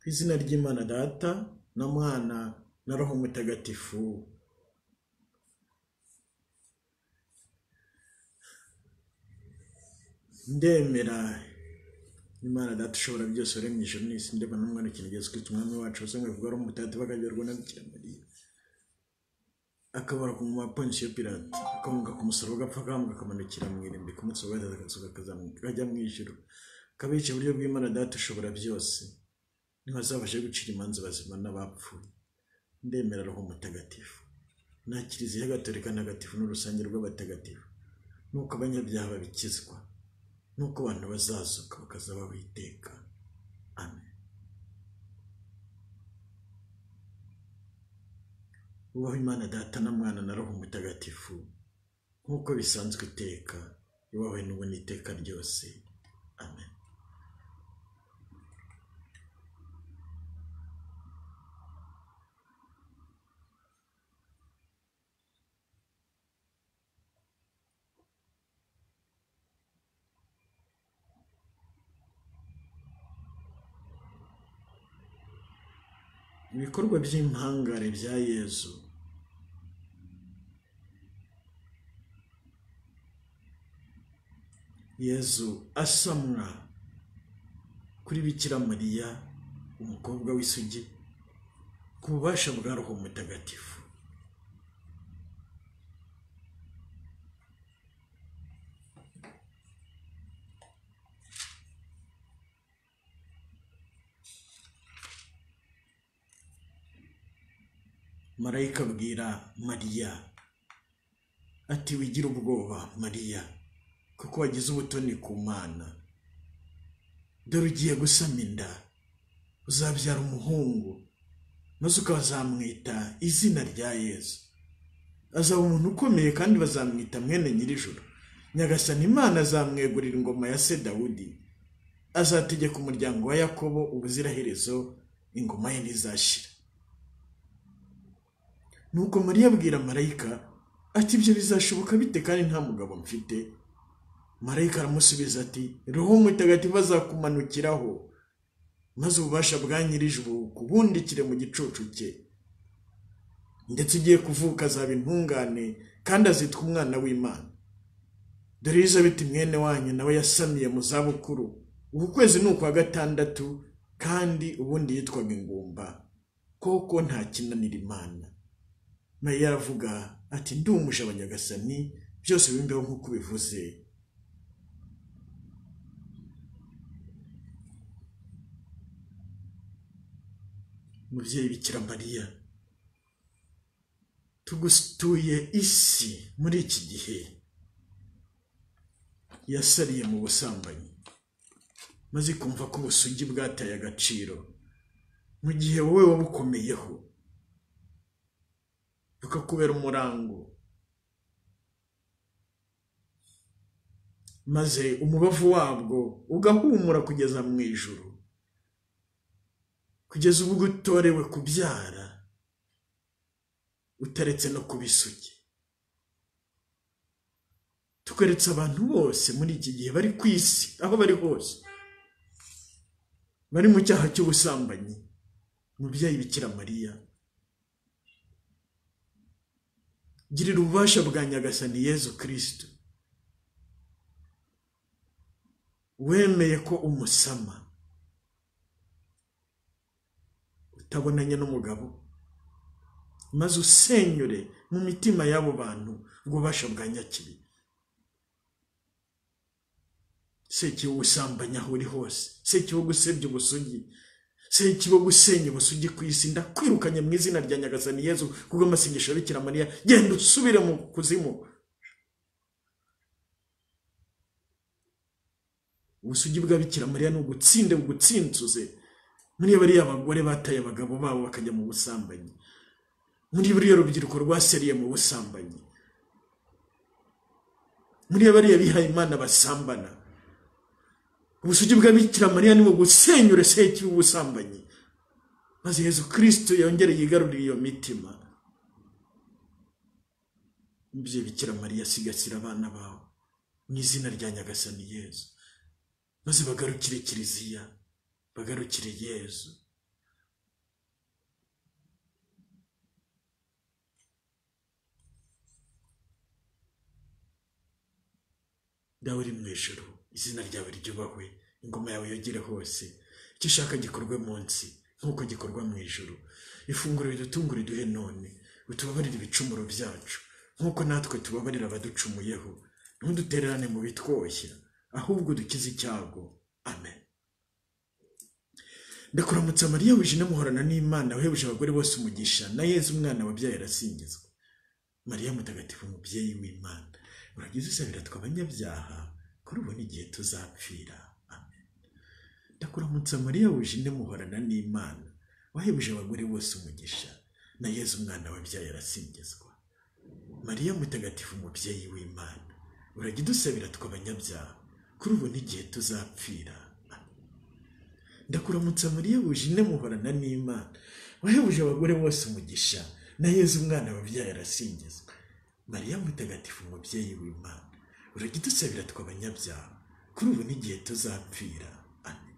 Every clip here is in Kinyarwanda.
Ku izina ry'Imana Data na Mwana na Roho Mutagatifu. Ndemera Imana Data ushobora byose waremye ijuru n'isi, ndeba n'umwana w'ikinege Yesu Kristo umwami wacu wasamwe kuva ari umutagatifu akabyarwa na Bikira Mariya, akabara ku ngoma ya Ponsiyo Pilato, akamuka ku musaraba agapfa akahambwa akamanukira mu irimbi, ku munsi wa gatatu akazuka akajya mu ijuru, akabica iburyo bw'Imana Data ushobora byose, niho azabasha gucira imanza abazima n'abapfuye. Ndemera Roho Mutagatifu na Kiliziya Gatolika ntagatifu n'urusange rw'abatagatifu, nuko abanyabyaha babikizwa, nuko abantu bazazuka bakazabaho iteka. Amen. Ubaho Imana Data na Mwana na Roho Mutagatifu, nk'uko bisanzwe iteka, iwawe n'ubu n'iteka ryose. Amen. Ibikorwa by'impangare bya Yezu. Yezu asamwa kuri Bikira Mariya umukobwa w'isugi ku bubasha bwa Roho Mutagatifu. Marayika abwira Mariya ati wigira ubwoba Mariya, kuko wagize ubutoni ku Mana, dore ugiye gusama inda, uzabyara umuhungu, maze ukazamwita izina rya Yezu. Azaba umuntu ukomeye kandi bazamwita mwene nyir'ijuru. Nyagasani Imana azamwegurira ingoma ya se Dawudi, azategeka umuryango wa Yakobo ubuziraherezo, ingoma ye ntizashira. Nuko Mariya abwira Marayika ati ibyo bizashoboka bite kandi nta mugabo mfite? Marayika aramusubiza ati Roho Mutagatifu azakumanukiraho, maze ububasha bwa nyir'ijuru kubundikire mu gicucu cye, ndetse ugiye kuvuka azaba intungane kandi azitwa umwana w'Imana. Dore Elizabeti mwene wanyu nawe yasamiye mu zabukuru, ubu kwezi ni ukwa gatandatu, kandi ubundi yitwaga ingumba, koko nta kinanira Imana. Mariya aravuga ati ndumuje abanyagasani, byose bimbeho nk'uko bivuze. Mubyeyi Bikira Mariya, tugutuye isi muri iki gihe yasariye mu busambanyi, maze kumva ko ubusugi bwataye agaciro, mu gihe wowe wabukomeyeho bukakubera umurango, maze umubavu wabwo ugahumura kugeza mu ijuru, kugeza ubwo utorewe kubyara utaretse no kubisugi. Tukeretse abantu bose muri iki gihe bari ku isi, aho bari hose, bari mu cyaha cy'ubusambanyi. Mubyeyi Bikira Mariya, girira ububasha bwa Nyagasani Yezu Kristo, wemeye ko umusama utabonanye n'umugabo, maze usenyure mu mitima y'abo bantu ububasha bwa nyakibi. Sekibo gusambanya aho uri hose, sekibo gusebya ubusugi, sekibo gusenya ubusugi ku isi, ndakwirukanye mu izina rya Nyagasani Yezu kubw'amasengesho ya Bikira Mariya. Genda usubire mu kuzimu. Ubusugi bwa Bikira Mariya ni ugutsinde bugutsinzuze muri bariya abagore bataye abagabo babo bakajya mu busambanyi, muri buriya rubyiruko rwaseriye mu busambanyi, muri bariya bihaye Imana basambana. Ubusugi bwa Bikira Mariya ni gusenyura sekibi ubusambanyi, maze Yezu Kristo yongere yigarurire iyo mitima. Mubyeyi Bikira Mariya, sigasira abana bawe mu izina rya Nyagasani Yezu, maze bagarukire Kiliziya, bagarukire Yezu, dawe uri mu ijuru, izina ryawe ryubahwe, ingoma yawe yogere hose, icyo ushaka gikorwe munsi nk'uko gikorwa mu ijuru. Ifunguro ridutungure duhe none, utubabarire ibicumuro byacu nk'uko natwe tubabarira abaducumuyeho, ntudutererane mu bitwoshya, ahubwo dukize icyago. Amen. Ndakuramutsa Mariya, wuje muhorana n'Imana, wahebuje abagore bose umugisha, na Yezu umwana wabyaye arasingizwa. Mariya mutagatifu, umubyeyi w'Imana, uragize usabira tw'abanyabyaha kuri ubu n'igihe tuzapfira. Amen. Ndakuramutsa Mariya, wuje muhorana n'Imana, wahebuje abagore bose umugisha, na Yezu umwana wabyaye arasingizwa. Mariya mutagatifu, umubyeyi w'Imana, uragize usabira tw'abanyabyaha kuri ubu n'igihe tuzapfira. Ndakuramutsa Mariya, wuje muhorana n'Imana, wahebuje abagore bose umugisha, na Yezu umwana wabyaye arasingizwa. Mariya mutagatifu, umubyeyi w'Imana, uragidusabira tw'abanyabyaha kuri ubu n'igihe tuzapfira. Amen.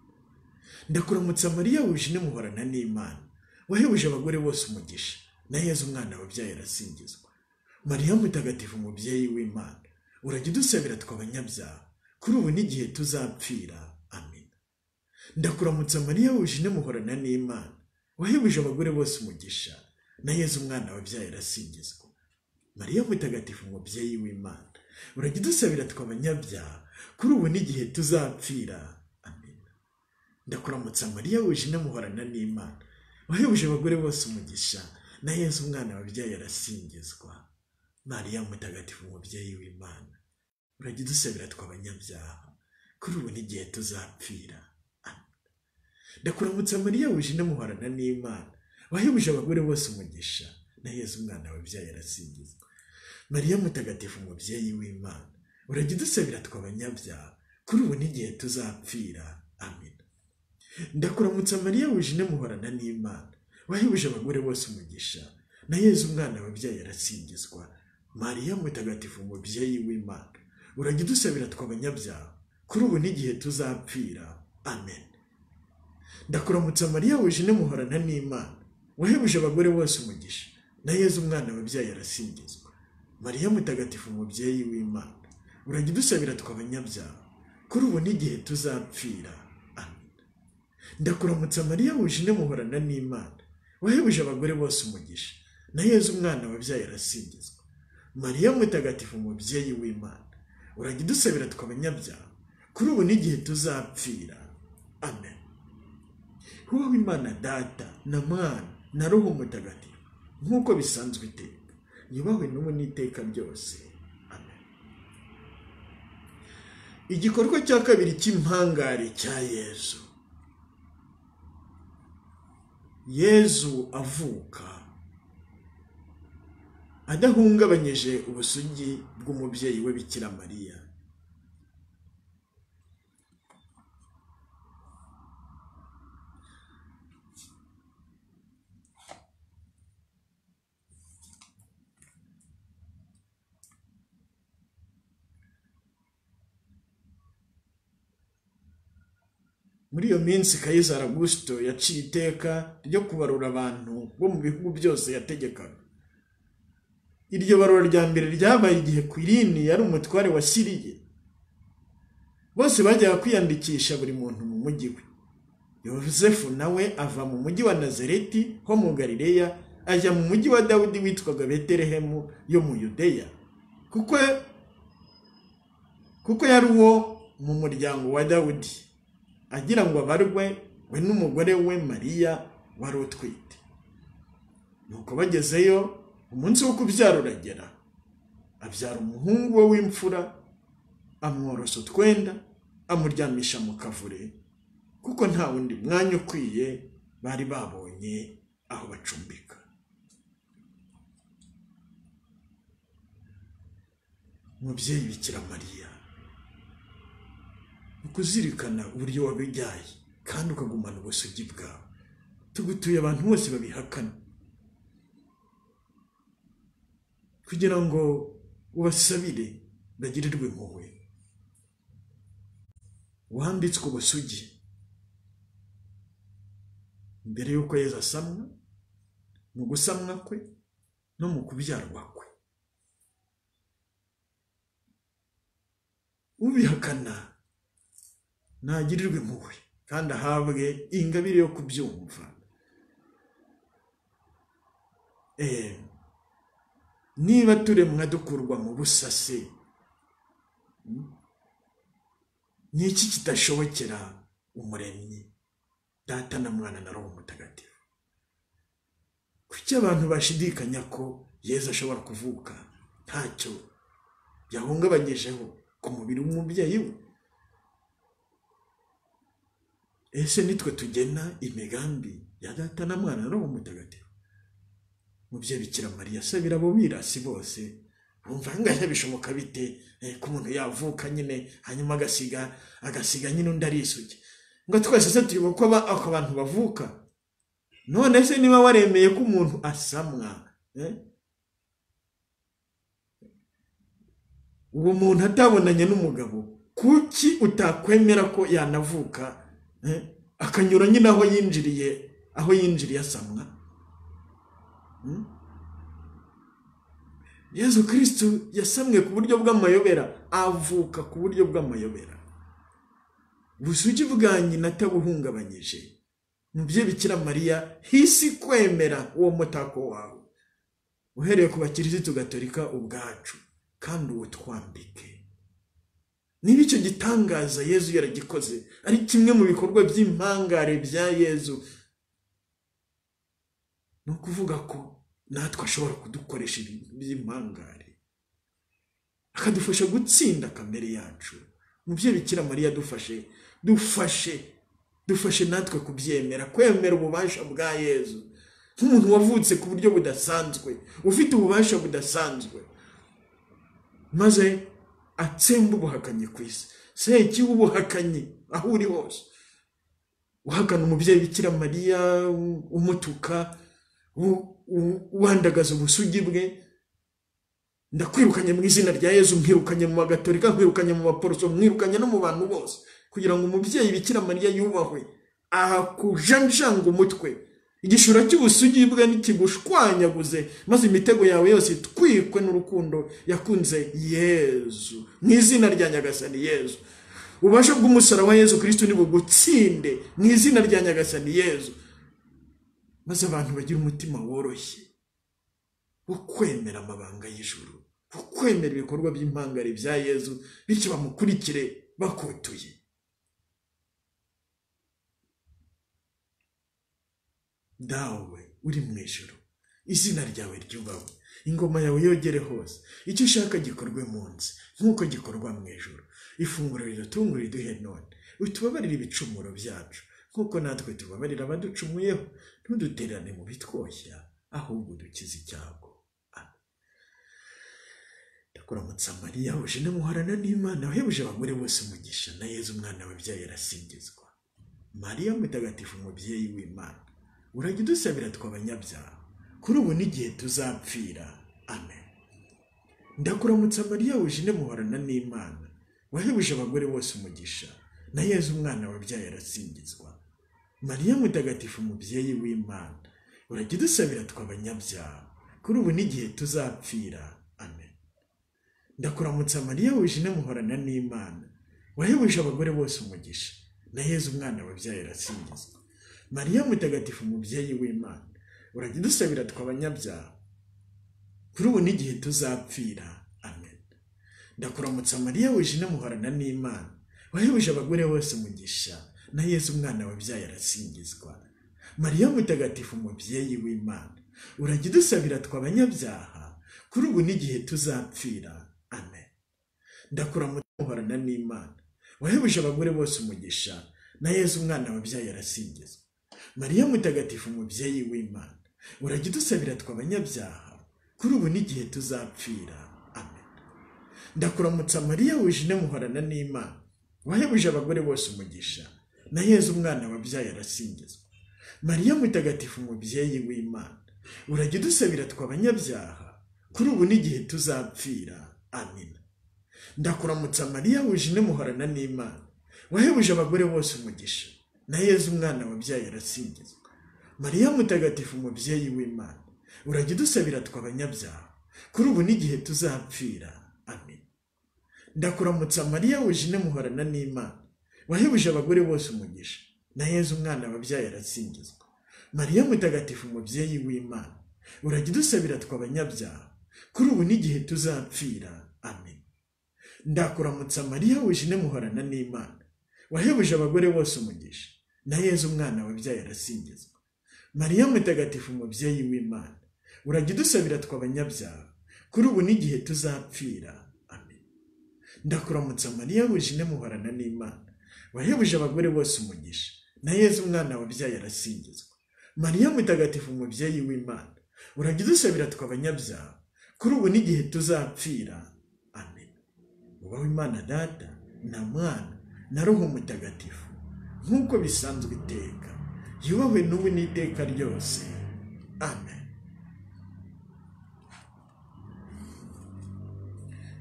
Ndakuramutsa Mariya, wuje muhorana n'Imana, wahebuje abagore bose umugisha, na Yezu umwana wabyaye arasingizwa. Mariya mutagatifu, umubyeyi w'Imana, uragidusabira tw'abanyabyaha kuri ubu n'igihe tuzapfira. Amen. Ndakuramutsa Mariya, wuje muhorana n'Imana, wahebuje abagore bose umugisha, na Yezu umwana wabyaye arasingizwa. Mariya mutagatifu, umubyeyi w'Imana, uragidusabira tw'abanyabyaha kuri ubu n'igihe tuzapfira. Amen. Ndakuramutsa Mariya, wuje muhorana n'Imana, wahebuje abagore bose umugisha, na Yezu umwana wabyaye arasingizwa. Mariya mutagatifu, umubyeyi w'Imana, uragidusabira tw'abanyabyaha kuri ubu n'igihe tuzapfira. Ndakuramutsa Mariya, wuje muhorana n'Imana, wahebuje abagore bose umugisha, na Yezu umwana wabyaye arasingizwa. Mariya mutagatifu, umubyeyi w'Imana, uragidusabira tw'abanyabyaha kuri ubu n'igihe tuzapfira. Amen. Ndakuramutsa Mariya, wuje muhorana n'Imana, wahebuje abagore bose umugisha, na Yezu umwana wabyaye arasingizwa. Mariya mutagatifu, umubyeyi w'Imana, uragidusabira tw'abanyabyaha kuri ubu n'igihe tuzapfira. Amen. Ndakuramutsa Mariya, wuje muhorana n'Imana, wahebuje abagore bose umugisha, na Yezu umwana wabyaye arasingizwa. Mariya mutagatifu, umubyeyi w'Imana, uragidusabira tw'abanyabyaha kuri ubu n'igihe tuzapfira. Amen. Ndakuramutsa Mariya, wuje muhorana n'Imana, wahebuje abagore bose umugisha, na Yezu umwana wabyaye arasingizwa. Mariya mutagatifu, umubyeyi w'Imana, uragidusabira tw'abanyabyaha kuri ubu n'igihe tuzapfira. Amen. Hubaho Imana Data na Mwana na Roho Mutagatifu, nk'uko bisanzwe iteka, yubahwe n'ubu n'iteka byose. Amen. Igikorwa cya kabiri cy'impangare cya Yezu. Yezu avuka adahungabanyije ubusugi bw'umubyeyi we Bikira Mariya. Muri iyo minsi Kayizari Augusto yaciye iteka ryo kubarura abantu bo mu bihugu byose yategekaga. Iryo barura rya mbere ryabaye igihe Kwirini yari umutware wa Siriya. Bose bajyaga kwiyandikisha buri muntu mu mujyi we. Yosefu nawe ava mu mujyi wa Nazareti ho mu Galileya ajya mu mujyi wa Dawudi witwaga Betelehemu yo mu Yudeya, kuko yari uwo mu muryango wa Dawudi, agira ngo abarwe we n'umugore we Mariya wari utwite. Nuko bagezeyo, umunsi wo kubyara uragera, abyara umuhungu we w'imfura, amworosa utwenda, amuryamisha mu kavure, kuko nta wundi mwanya ukwiye bari babonye aho bacumbika. Umubyeyi Bikira Mariya, ukuzirikana uburyo wabibyaye kandi ukagumana ubusugi bwawe, tugutuye abantu bose babihakana, kugira ngo ubasabire bagirirwe impuhwe. Wambitswe ubusugi mbere y'uko Yezu asamwa, mu gusamwa kwe no mu kubyarwa kwe. ubihakana nagirirwe impuhwe kandi ahabwe ingabire yo kubyumva. Niba turemwa dukurwa mu busase, ni iki kitashobokera umuremyi Data na Mwana na Roho Mutagatifu? Kuki abantu bashidikanya ko Yezu ashobora kuvuka ntacyo yahungabanyijeho ku mubiri w'umubyeyi we? Ese nitwe tugena imigambi ya Data na Mwana na Roho Mutagatifu? Mubyeyi Bikira Mariya asabira abo birasi bose, bumva ngaya bishoboka bite ko umuntu yavuka nyine hanyuma agasiga nyine undi ari isugi? Ngo twese se turi uko abantu bavuka. None se niba waremeye ko umuntu asamwa, uwo muntu atabonanye n'umugabo, kuki utakwemera ko yanavuka akanyura nyine aho yinjiriye asamwa? Yezu Kristo yasamwe ku buryo bw'amayobera, avuka ku buryo bw'amayobera. Ubusugi bwa nyina atabuhungabanyije. Mubyeyi Bikira Mariya, hisi kwemera uwo mutako wawe, uhereye ku bakirisitu gatolika ubwacu, kandi uwutwambike. Niba icyo gitangaza Yezu yaragikoze ari kimwe mu bikorwa by'impangare bya Yezu, ni ukuvuga ko natwe ashobora kudukoresha by'impangare, akadufasha gutsinda kamere yacu. Mubyeyi Bikira Mariya, dufashe natwe kubyemera, kwemera ububasha bwa Yezu nk'umuntu wavutse ku buryo budasanzwe, ufite ububasha budasanzwe, maze atsemba ubuhakanyi ku isi. Sekibi ubuhakanyi aho uri hose, uhakana umubyeyi Bikira Mariya, umutuka, wandagaza ubusugi bwe, ndakwirukanye mu izina rya Yezu, mwirukanye mu bagatolika, mwirukanye mu baporoso, mwirukanye no mu bantu bose, kugira ngo umubyeyi Bikira Mariya yubahwe, ahakujanjanga umutwe, igishura cy'ubusugi bwe nikigushwanyaguze, maze imitego yawe yose itwikwe n'urukundo yakunze Yezu. Mu izina rya Nyagasani Yezu, ububasha bw'umusaraba wa Yezu Kristo nibugutsinde mu izina rya Nyagasani Yezu, maze abantu bagira umutima woroshye wo kwemera amabanga y'ijuru, wo kwemera ibikorwa by'impangare bya Yezu, bityo bamukurikire bakutuye. Dawe uri mu ijuru, izina ryawe ryubahwe, ingoma yawe yogere hose, icyo ushaka gikorwe munsi nk'uko gikorwa mu ijuru. Ifunguro ridutungura riduhe none, utubabarire ibicumuro byacu nk'uko natwe tubabarira abaducumuyeho, ntuduterane mu bitwoshya, ahubwo dukize icyago. Amen. Ndakuramutsa Mariya, uje muhorana n'Imana, wahebuje abagore bose umugisha, na Yezu umwana wabyaye arasingizwa. Mariya Mutagatifu, umubyeyi w'Imana, urajya udusabira tw'abanyabyaha, kuri ubu n'igihe tuzapfira. Amen. Ndakuramutsa Mariya, uje muhorana n'Imana, wahebuje abagore bose umugisha, na Yezu umwana wabyaye arasingizwa. Mariya Mutagatifu, umubyeyi w'Imana, urajya udusabira tw'abanyabyaha, kuri ubu n'igihe tuzapfira. Amen. Ndakuramutsa Mariya, uje muhorana n'Imana, wahebuje abagore bose umugisha, na Yezu umwana wabyaye arasingizwa. Mariya Mutagatifu, umubyeyi w'Imana, urajya udusabira tw'abanyabyaha, kuri ubu n'igihe tuzapfira. Amen. Ndakuramutsa Mariya, uje muhorana n'Imana, wahebuje abagore bose umugisha, na Yezu umwana wabyaye arasingizwa. Mariya Mutagatifu, umubyeyi w'Imana, urajya udusabira tw'abanyabyaha, kuri ubu n'igihe tuzapfira. Amen. Ndakuramutsa muhorana n'Imana, wahebuje abagore bose umugisha, na Yezu umwana wabyaye arasingizwa. Mariya Mutagatifu, umubyeyi w'Imana, urajya udusabira tw'abanyabyaha, kuri ubu n'igihe tuzapfira. Amen. Ndakuramutsa Mariya, uje muhorana n'Imana, wahebuje abagore bose umugisha, na Yezu umwana wabyaye arasingizwa. Mariya Mutagatifu, umubyeyi w'Imana, urajya udusabira tw'abanyabyaha, kuri ubu n'igihe tuzapfira. Amen. Ndakuramutsa Mariya, uje muhorana n'Imana, wahebuje abagore bose umugisha, na Yezu umwana wabyaye arasingizwa. Mariya Mutagatifu, umubyeyi w'Imana, urajya udusabira tw'abanyabyaha, kuri ubu n'igihe tuzapfira. Amen. ndakuramutsa Mariya wujine muhorana n'Imana, wahebuje abagore bose umugisha, na Yezu umwana wabyaye arasingizwa. Mariya mutagatifu umubyeyi w'Imana, urajya udusabira tw'abanyabyaha, kuri ubu n'igihe tuzapfira. Amen. Ndakuramutsa Mariya wujine muhorana n'Imana, wahebuje abagore bose umugisha, na Yezu umwana wabyaye arasingizwa. Mariya mutagatifu umubyeyi w'Imana, urajya udusabira tw'abanyabyaha, kuri ubu n'igihe tuzapfira. Amen. Ndakuramutsa Mariya wujine muhorana n'Imana, wahebuje abagore bose umugisha, na Yezu umwana wabyaye arasingizwa. Mariya mutagatifu umubyeyi w'Imana, urajya udusabira tw'abanyabyaha, kuri ubu n'igihe tuzapfira. Amen. Ubaho Imana Data na Mwana na Roho Mutagatifu, nk'uko bisanzwe iteka, yubahwe n'ubu n'iteka ryose. Amen.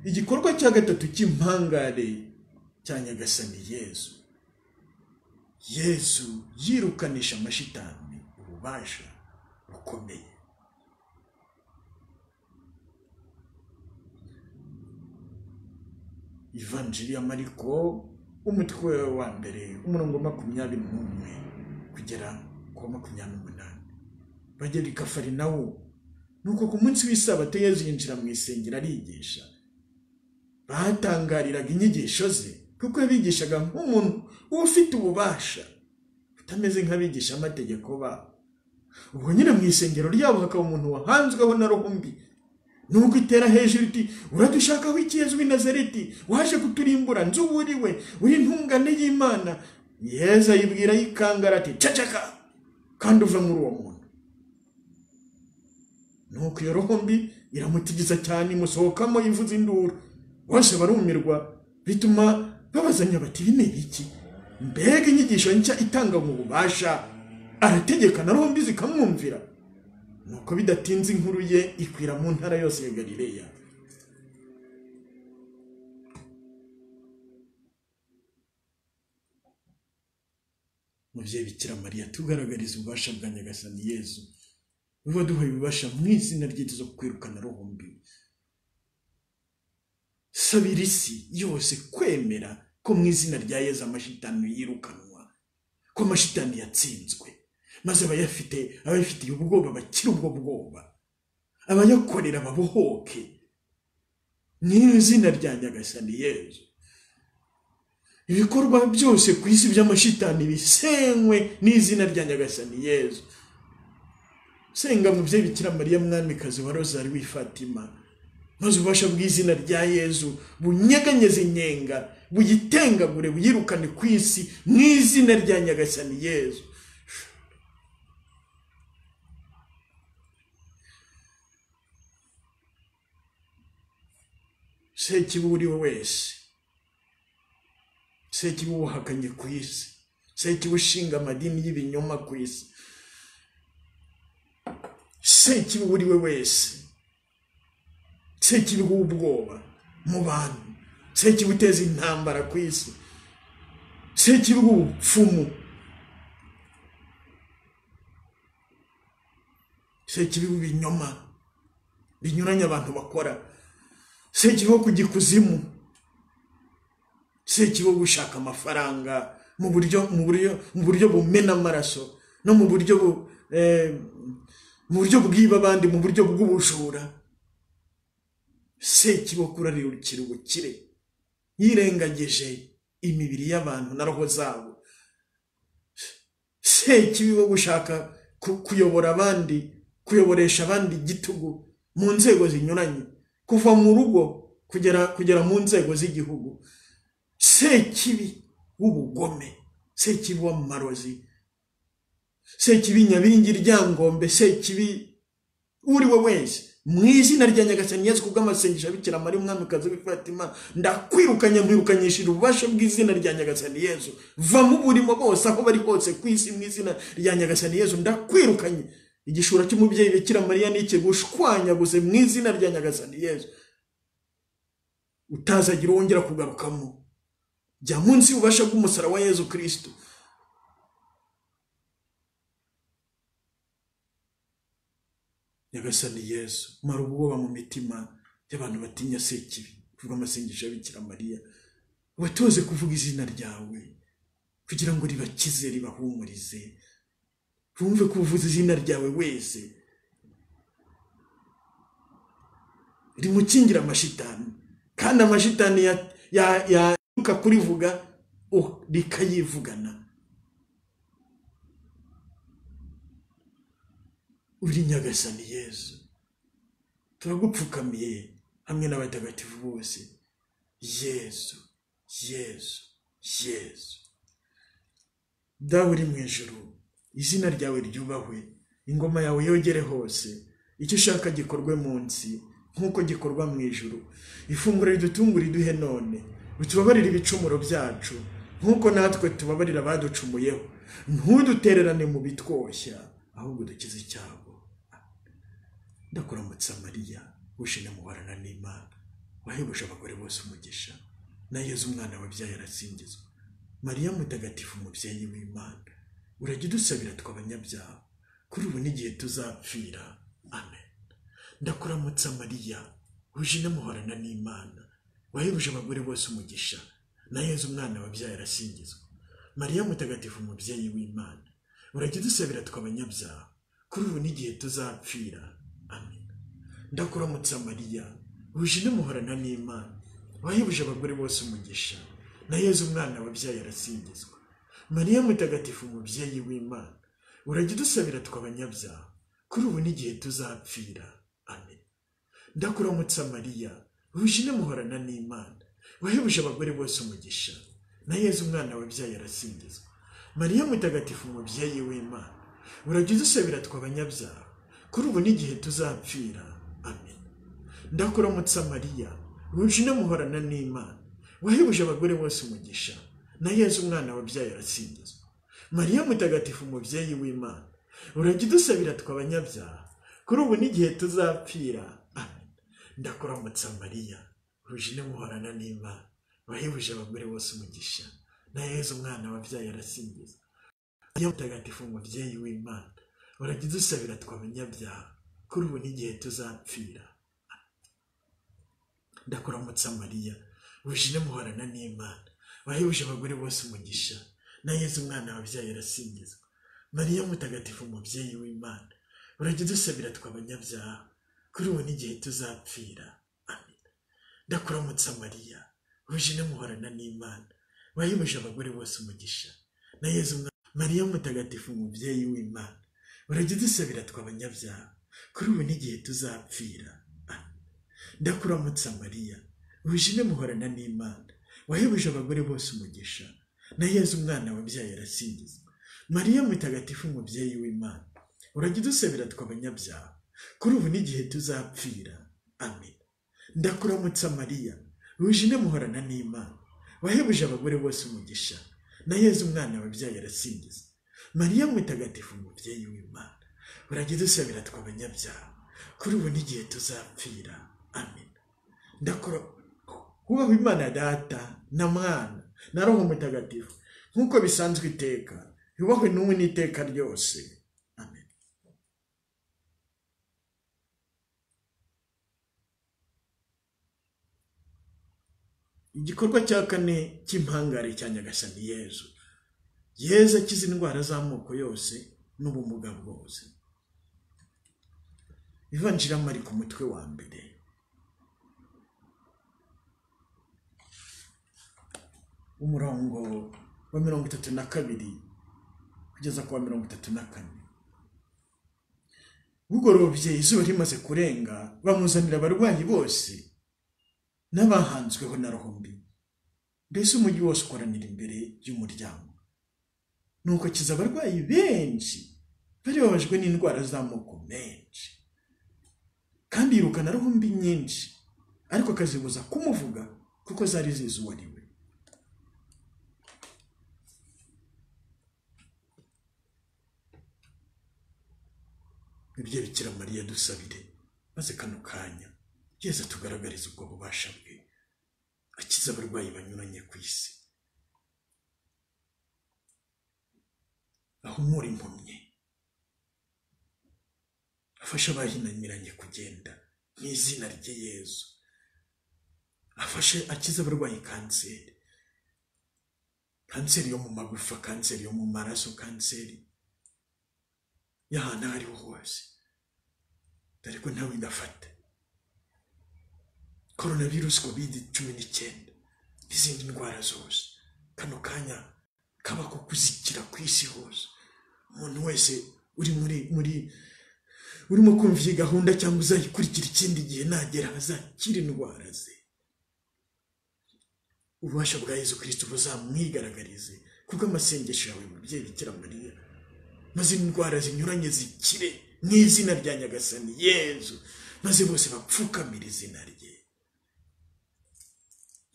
Igikorwa cya gatatu cy'impangare cya Nyagasani Yezu. Yezu yirukanisha amashitani ububasha bukomeye. Ivanjiri ya Mariko umutwe wa mbere umurongo 21 kugera ku 28. Bagera i Kafarinawumu, nuko ku munsi w'isabato Yezu yinjira mu isengero arigisha. Batangariraga inyigisho ze, kuko yabigishaga nk'umuntu ufite ububasha, utameze nk'abigisha amategeko babo. Ubwo nyine mu isengero ryabo hakaba umuntu wahanzweho na roho mbi, nuko itera hejuru iti, uradushakaho iki Yezu w'i Nazareti, waje kuturimbura? Nzuburiwe, uri intungane y'Imana. Yezu ayibwira yikangara ati, ceceka kandi uva muri uwo muntu. Nuko iyo roho mbi iramutigiza cyane, imusohokamo ivuza induru. Bose barumirwa, bituma babazanya bati, ibi ni ibiki? Mbega inyigisho nshya itanga mu bubasha, arategeka na roho mbi zikamwumvira. Nuko bidatinze inkuru ye ikwira mu ntara yose ya Galileya. Muvyeyi Bikira Mariya, tugaragariza ububasha bwa Nyagasani Yezu, uba duhaye ububasha mu izina rye zo kwirukana roho mbi. Sabira isi yose kwemera ko mu izina rya Yezu amashitani yirukanwa, ko amashitani yatsinzwe, maze abafitiye ubwoba bakira ubwo bwoba, abayakorera babohoke mu izina rya Nyagasani Yezu. Ibikorwa byose ku isi by'amashitani bisenywe n'izina rya Nyagasani Yezu. Senga muvyeyi Bikira Mariya mwamikazi wa Rozari w'i Fatima, maze ububasha bw'izina rya Yezu bunyeganyeze inyenga, buyitengagure, buyirukane ku isi mu izina rya Nyagasani Yezu. Sekibi uriwe wese, sekibi uhakanye ku isi, sekibi ushinga amadini y'ibinyoma ku isi, sekibi uriwe wese, sekibi w'ubwoba mu bantu, sekibi uteza intambara ku isi, sekibi w'ubupfumu, sekibi w'ibinyoma binyuranye abantu bakora, sekibi wo kujya ikuzimu, sekibi wo gushaka amafaranga mu buryo bumena amaraso, no mu buryo bwiba abandi, mu buryo bw'ubujura, sekibi wo kurarikira ubukire yirengagije imibiri y'abantu na roho zabo, sekibi wo gushaka kuyoboresha abandi igitugu mu nzego zinyuranye, kuva mu rugo kugera mu nzego z'igihugu, sekibi w'ubugome, sekibi w'amarozi, sekibi nyabingi ryangombe, sekibi uriwe wese, mu izina rya Nyagasani Yezu kubw'amasengesho ya Bikira Mariya umwamikazi w'i Fatima, ndakwirukanye nkwirukanyishije ububasha bw'izina rya Nyagasani Yezu. Va mu burimo bose aho bari hose ku isi mu izina rya Nyagasani Yezu, ndakwirukanye. Igishura cy'umubyeyi Bikira Mariya n'iki gushwanyaguze mu izina rya Nyagasani Yezu, utazagira wongera kugarukamo. Jya munsi y'ububasha bw'umusaraba wa Yezu Kristo. Nyagasani Yezu, mara ubwoba mu mitima y'abantu batinya sekibi, vuga amasengesho ya Bikira Mariya, ubatoze kuvuga izina ryawe kugira ngo ribakize, ribahumurize, bumve ko uvuze izina ryawe wese rimukingira amashitani, kandi amashitani yaruka kurivuga rikayivugana. Uri Nyagasani Yesu, turagupfukamiye hamwe n'abatagatifu bose. Yesu, Yesu, Yesu. Dawe uri mu ijuru, izina ryawe ryubahwe, ingoma yawe yogere hose, icyo ushaka gikorwe munsi nk'uko gikorwa mu ijuru. Ifunguro ridutungura iduhe none, utubabarire ibicumuro byacu nk'uko natwe tubabarira abaducumuyeho, ntudutererane mu bitwoshya, ahubwo dukize icyago. Ndakuramutsa Mariya, wishimye muhorana n'Imana, wahebuje abagore bose umugisha, na Yezu umwana wabyaye arasingizwa. Mariya mutagatifu, umubyeyi w'Imana, urajya udusabira tw'abanyabyaha, kuri ubu n'igihe tuzapfira. Amen. Ndakuramutsa Mariya, wishimye muhorana n'Imana, wahebuje abagore bose umugisha, na Yezu umwana wabyaye arasingizwa. Mariya mutagatifu, umubyeyi w'Imana, urajya udusabira tw'abanyabyaha, kuri ubu n'igihe tuzapfira. Amen. Ndakuramutsa Mariya, wishimye muhorana n'Imana, wahebuje abagore bose umugisha, na Yezu umwana wabyaye arasingizwa. Mariya mutagatifu, umubyeyi w'Imana, urajya udusabira tw'abanyabyaha, kuri ubu n'igihe tuzapfira. Amen. Ndakuramutsa Mariya, wishimye muhorana n'Imana, wahebuje abagore bose umugisha, na Yezu umwana wabyaye arasingizwa. Mariya mutagatifu, umubyeyi w'Imana, urajya udusabira tw'abanyabyaha, kuri ubu n'igihe tuzapfira. Amen. Ndakuramutsa Mariya, wishimye muhorana n'Imana, wahebuje abagore bose umugisha, na Yezu umwana wabyaye arasingizwa. Mariya mutagatifu, umubyeyi w'Imana, urajya udusabira tw'abanyabyaha, kuri ubu n'igihe tuzapfira. Amen. Ndakuramutsa Mariya, wishimye muhorana n'Imana, wahebuje abagore bose umugisha, na Yezu umwana wabyaye arasingizwa. Mariya mutagatifu, umubyeyi w'Imana, urajya udusabira tw'abanyabyaha, kuri ubu n'igihe tuzapfira. Ndakuramutsa Mariya, wishimye muhorana n'Imana, wahebuje abagore bose umugisha, na Yezu umwana wabyaye arasingizwa. Mariya mutagatifu, umubyeyi w'Imana, urajya udusabira tw'abanyabyaha, kuri ubu n'igihe tuzapfira. Amen. Ndakuramutsa Mariya, wishimye muhorana n'Imana, wahebuje abagore bose umugisha, na Yezu umwana. Mariya mutagatifu, umubyeyi w'Imana, urajya udusabira tw'abanyabyaha, kuri ubu n'igihe tuzapfira. Amen. Ndakuramutsa Mariya, wishimye muhorana n'Imana, wahebuje abagore bose umugisha, na Yezu umwana wabyaye arasingizwa. Mariya mutagatifu, umubyeyi w'Imana, urajya udusabira tw'abanyabyaha, kuri ubu n'igihe tuzapfira. Amen. Ndakuramutsa Mariya, wishimye muhorana n'Imana, wahebuje abagore bose umugisha, na Yezu umwana wabyaye arasingizwa. Mariya mutagatifu, umubyeyi w'Imana, urajya udusabira tw'abanyabyaha, kuri ubu n'igihe tuzapfira. Amen. Hubahwe Imana Data na Mwana na Roho Mutagatifu, nk'uko bisanzwe iteka, yubahwe n'ubu n'iteka ryose. Amen. Igikorwa cya kane cy'impangare cya Nyagasani Yezu. Yezu akiza indwara z'amoko yose n'ubumuga bwose. Ivanjiri ya Mariko, umutwe wa mbere. Umurongo wa 32 kugeza ku wa 34. Bugorobye izuba rimaze kurenga, bamuzanira abarwayi bose n'abahanzweho na roho mbi. Mbese umujyi wose ukoranira imbere y'umuryango. Nuko akiza abarwayi benshi bari babajwe n'indwara z'amoko menshi, kandi yirukana roho mbi nyinshi, ariko akazibuza kumuvuga kuko zari zizi uwo ari we. Ibyo Bikira Mariya dusabire, maze kano kanya Yezu tugaragariza ubwo bubasha bwe, akiza abarwayi banyuranye ku isi, ahumura impumyi, afasha abahinaniranye kugenda mu izina rye Yezu, afashe akiza abarwayi kanseri, kanseri yo mu magufa, kanseri yo mu maraso, kanseri y'ahantu aho ariho hose, dore ko ntawe idafata. Coronavirus COVID-19 n'izindi ndwara zose kano kanya kaba ko kuzikira ku isi hose. Umuntu wese urimo kumva iyi gahunda cyangwa uzayikurikira ikindi gihe nagera azakira indwara ze. Ububasha bwa Yesu Kristo buzamwigaragarize kubwo amasengesho yawe mubyeyi Bikira Mariya, maze indwara zinyuranye zikire mu izina rya Nyagasani Yesu, maze bose bapfukamira izina rye.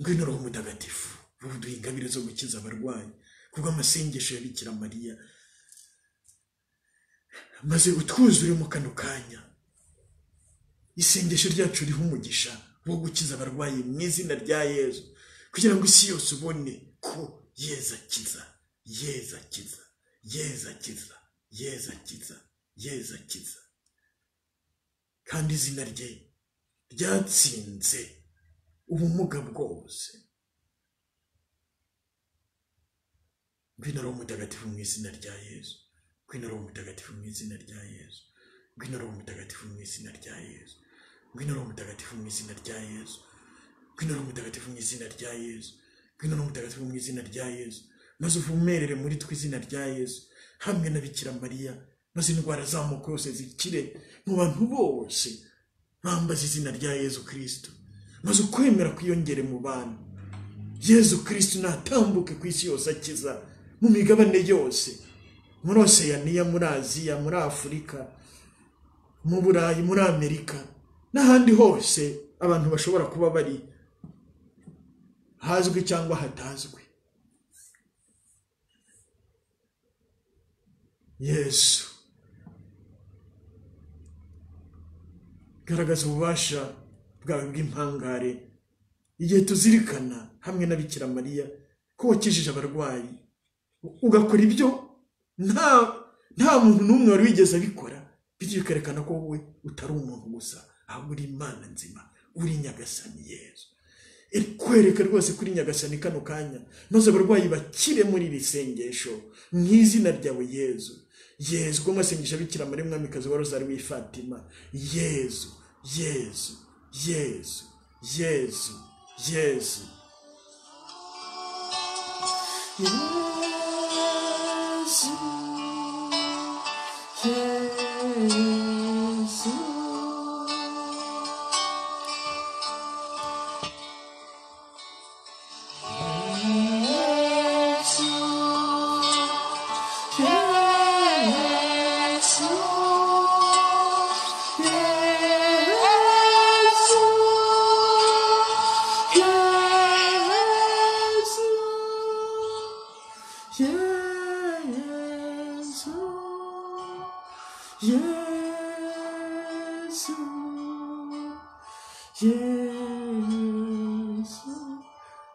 Ngwino Roho Mutagatifu, uduhe ingabire zo gukiza abarwayi kubwo amasengesho ya Bikira Mariya, maze utwuzure mu kano kanya. Isengesho ryacu riha umugisha wo gukiza abarwayi mu izina rya Yesu, kugira ngo isi yose ubone ko Yesu akiza, Yesu akiza, Yesu akiza, Yesu akiza, Yesu akiza, kandi izina rye ryatsinze ubumuga bwose. Ngwino Roho Mutagatifu mu izina rya Yesu, ngwino Roho Mutagatifu mu izina rya Yesu, ngwino Roho Mutagatifu mu izina rya Yesu, ngwino Roho Mutagatifu mu izina rya Yesu, ngwino Roho Mutagatifu mu izina rya Yesu, ngwino Roho Mutagatifu mu izina rya Yesu, maze uvumerere muri twe izina rya Yesu hamwe na Bikira Mariya, maze indwara z'amoko yose zikire mu bantu bose bambaza izina rya Yesu Kristo, maze ukwemera kwiyongere mu bantu. Yesu Kristo natambuke ku isi yose akiza mu migabane yose, muri Oceania, muri Aziya, muri Afurika, mu Burayi, muri Amerika n'ahandi hose abantu bashobora kuba bari, hazwi cyangwa hatazwi. Yesu, garagaza ububasha bwawe bw'impangare igihe tuzirikana hamwe na Bikira Mariya ko wakijije abarwayi, ugakora ibyo nta muntu n'umwe wari wigeze abikora, bityo bikerekana ko wowe utari umuntu gusa, ahubwo uri Imana nzima, uri Nyagasani Yesu. Kwereka rwose kuri Nyagasani kano kanya, maze abarwayi bakire muri iri sengesho mu izina ryawe Yesu. Yesu, ko masengesha Bikira Mariya Umwamikazi wa Rozari w'i Fatima. Yesu, Yesu, Yesu, Yesu, Yesu, Yesu,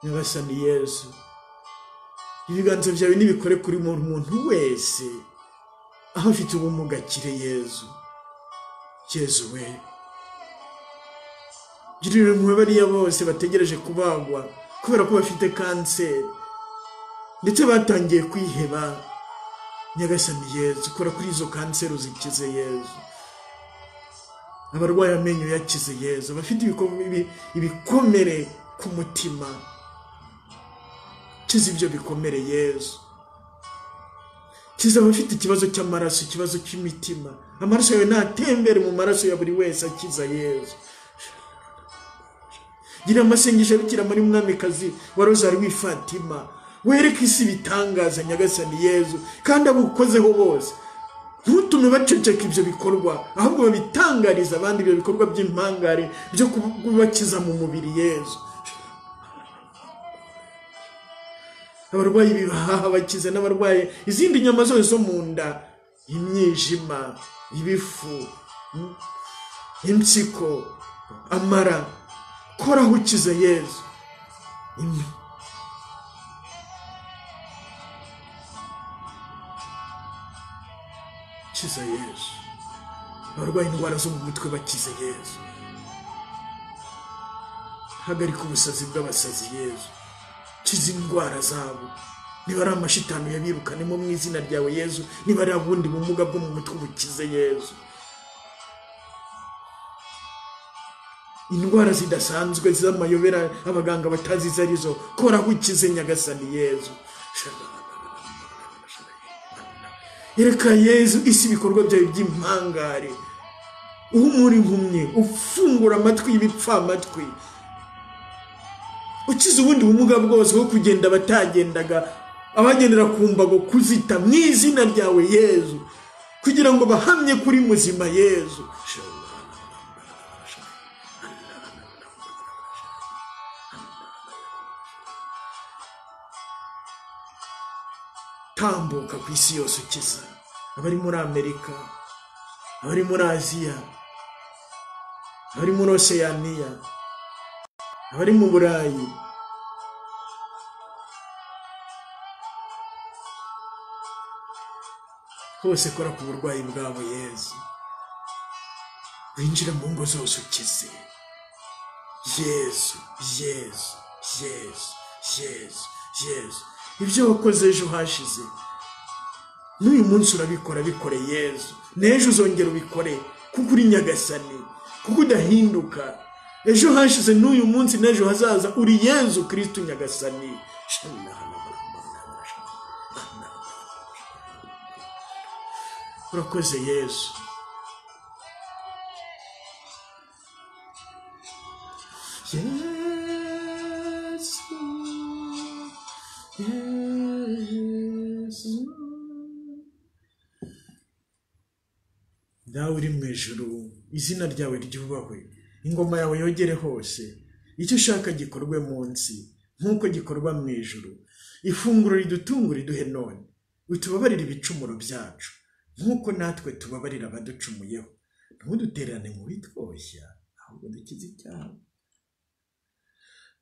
Nyagasani Yesu, ibiganza byawe nibikore kuri muntu wese aho afite ubumuga akire. Yesu, Yesu we, girira impuhwe bariya bose bategereje kubagwa kubera ko bafite kanseri ndetse batangiye kwiheba. Nyagasani Yesu, kora kuri izo kanseri uzikize Yesu. Abarwaye amenyo yakize Yesu, abafite ibikomere ku mutima, kiza ibyo bikomere Yesu. Kiza abafite ikibazo cy'amaraso, ikibazo cy'imitima, amaraso yawe natembere mu maraso ya buri wese akiza Yesu. Gira amasengesho Bikira Mariya Umwamikazi wa Rozari w'i Fatima, wereke isi bitangaza Nyagasani Yesu, kandi abo ukozeho bose ntutume baceceka ibyo bikorwa, ahubwo babitangariza abandi ibyo bikorwa by'impangare byo kubakiza mu mubiri Yesu. Abarwayi bibahaha bakize, n'abarwaye izindi nyama zose zo mu nda, imyijima, ibifu, impyiko, amara, koraho ukize Yesu. Kiza Yesu. Abarwaye indwara zo mu mutwe bakize Yesu. hagarika ubusazi bw'abasazi Yezu, kiza indwara zabo, niba ari amashitani yabirukanemo mu izina ryawe Yezu, niba ari ubundi bumuga bwo mu mutwe bukize Yezu, indwara zidasanzwe z'amayobera abaganga batazi izo arizo, kora ukize Nyagasani Yezu. Yereka Yezu isi ibikorwa byawe by'impangare, uhumura impumyi, ufungura amatwi y'ibipfamatwi, ukize ubundi bumuga bwose bwo kugenda batagendaga, abagendera ku mbago kuzita mu izina ryawe Yezu, kugira ngo bahamye kuri muzima Yezu. Tambuka ku isi yose ukiza, abari muri Amerika, abari muri Aziya, abari muri Oceania, abari mu Burayi, hose kora ku burwayi bwabo Yezu, winjira mu ngo zose ukize Yezu, Yezu, Yezu, Yezu, Yezu. Ibyo wakoze ejo hashize, n'uyu munsi urabikora, bikore Yezu, n'ejo uzongera ubikore, kuko uri Nyagasani, kuko udahinduka. Ejo hashize n'uyu munsi n'ejo hazaza uri Yezu Kristo Nyagasani. Urakoze Yezu. Dawe uri mu ijuru, izina ryawe ryubahwe, ingoma yawe yogere hose, icyo ushaka gikorwe munsi nk'uko gikorwa mu ijuru. Ifunguro ridutungura iduhe none, utubabarire ibicumuro byacu nk'uko natwe tubabarira abaducumuyeho, ntudutererane mu bitwoshya, ahubwo dukize icyaha.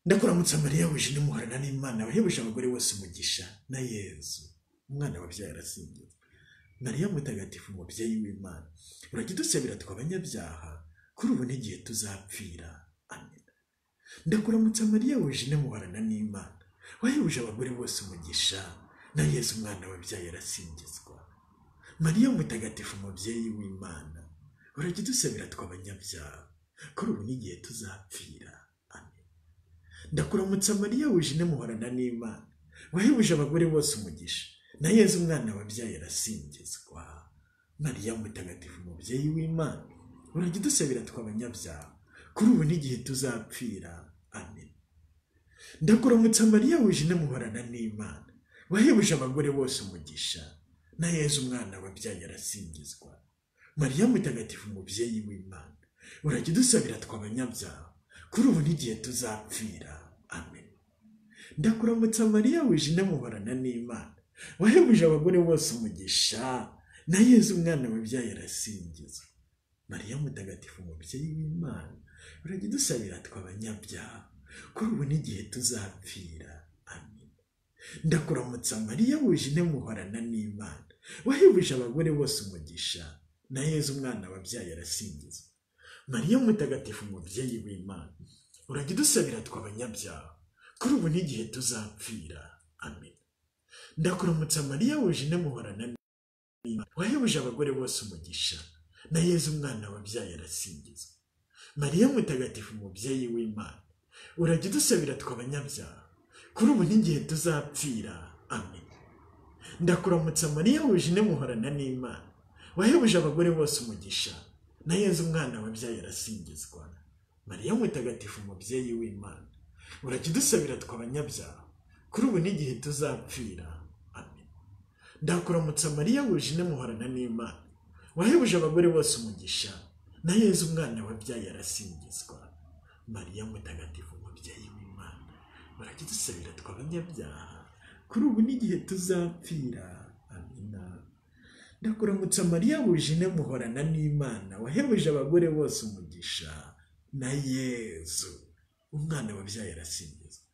Ndakuramutsa Mariya wuje n'umuhorana n'Imana, wahebuje abagore bose umugisha, na Yezu umwana wabyaye arasingizwa. Mariya mutagatifu umubyeyi w'Imana, urajya udusabira tw'abanyabyaha kuri ubu n'igihe tuzapfira. Amen. Ndakuramutsa Mariya wuje n'umuhorana n'Imana, wahebuje abagore bose umugisha, na Yezu umwana wabyaye arasingizwa. Mariya mutagatifu umubyeyi w'Imana, urajya udusabira tw'abanyabyaha kuri ubu n'igihe tuzapfira. Amen. Ndakuramutsa Mariya wuje n'umuhorana n'Imana, wahebuje abagore bose umugisha, na Yezu umwana wabyaye arasingizwa. Mariya mutagatifu umubyeyi w'Imana, urajya udusabira tw'abanyabyaha kuri ubu n'igihe tuzapfira. Amen. Ndakuramutsa Mariya wuje n'umuhorana n'Imana, wahebuje abagore bose umugisha, na Yezu umwana wabyaye arasingizwa. Mariya mutagatifu umubyeyi w'Imana, urajya udusabira tw'abanyabyaha kuri ubu n'igihe tuzapfira. Amen. Ndakuramutsa Mariya wuje n'umuhorana n'Imana, wahebuje abagore bose umugisha, na Yezu umwana wabyaye arasingizwa. Mariya mutagatifu umubyeyi w'Imana, urajya udusabira tw'abanyabyaha kuri ubu n'igihe tuzapfira. Amen. Ndakuramutsa Mariya wuje n'umuhorana n'Imana, wahebuje abagore bose umugisha, na Yezu umwana wabyaye arasingizwa. Mariya mutagatifu umubyeyi w'Imana, urajya udusabira tw'abanyabyaha kuri ubu n'igihe tuzapfira. Amen. Ndakuramutsa Mariya wuje n'umuhorana n'Imana, wahebuje abagore bose umugisha, na Yezu umwana wabyaye arasingizwa. Mariya mutagatifu umubyeyi w'Imana, urajya udusabira tw'abanyabyaha kuri ubu n'igihe tuzapfira. Amen. Ndakuramutsa Mariya wuje n'umuhorana n'Imana, wahebuje abagore bose umugisha, na Yezu umwana wabyaye arasingizwa. Mariya mutagatifu umubyeyi w'Imana, urajya udusabira tw'abanyabyaha kuri ubu n'igihe tuzapfira. Amen. Ndakuramutsa Mariya wuje n'umuhorana n'Imana, wahebuje abagore bose umugisha, na Yezu umwana wabyaye arasingizwa. Mariya mutagatifu umubyeyi w'Imana, urajya udusabira tw'abanyabyaha kuri ubu n'igihe tuzapfira. Amina. Ndakuramutsa Mariya wuje n'umuhorana n'Imana, wahebuje abagore bose umugisha, na Yezu umwana wabyaye arasingizwa.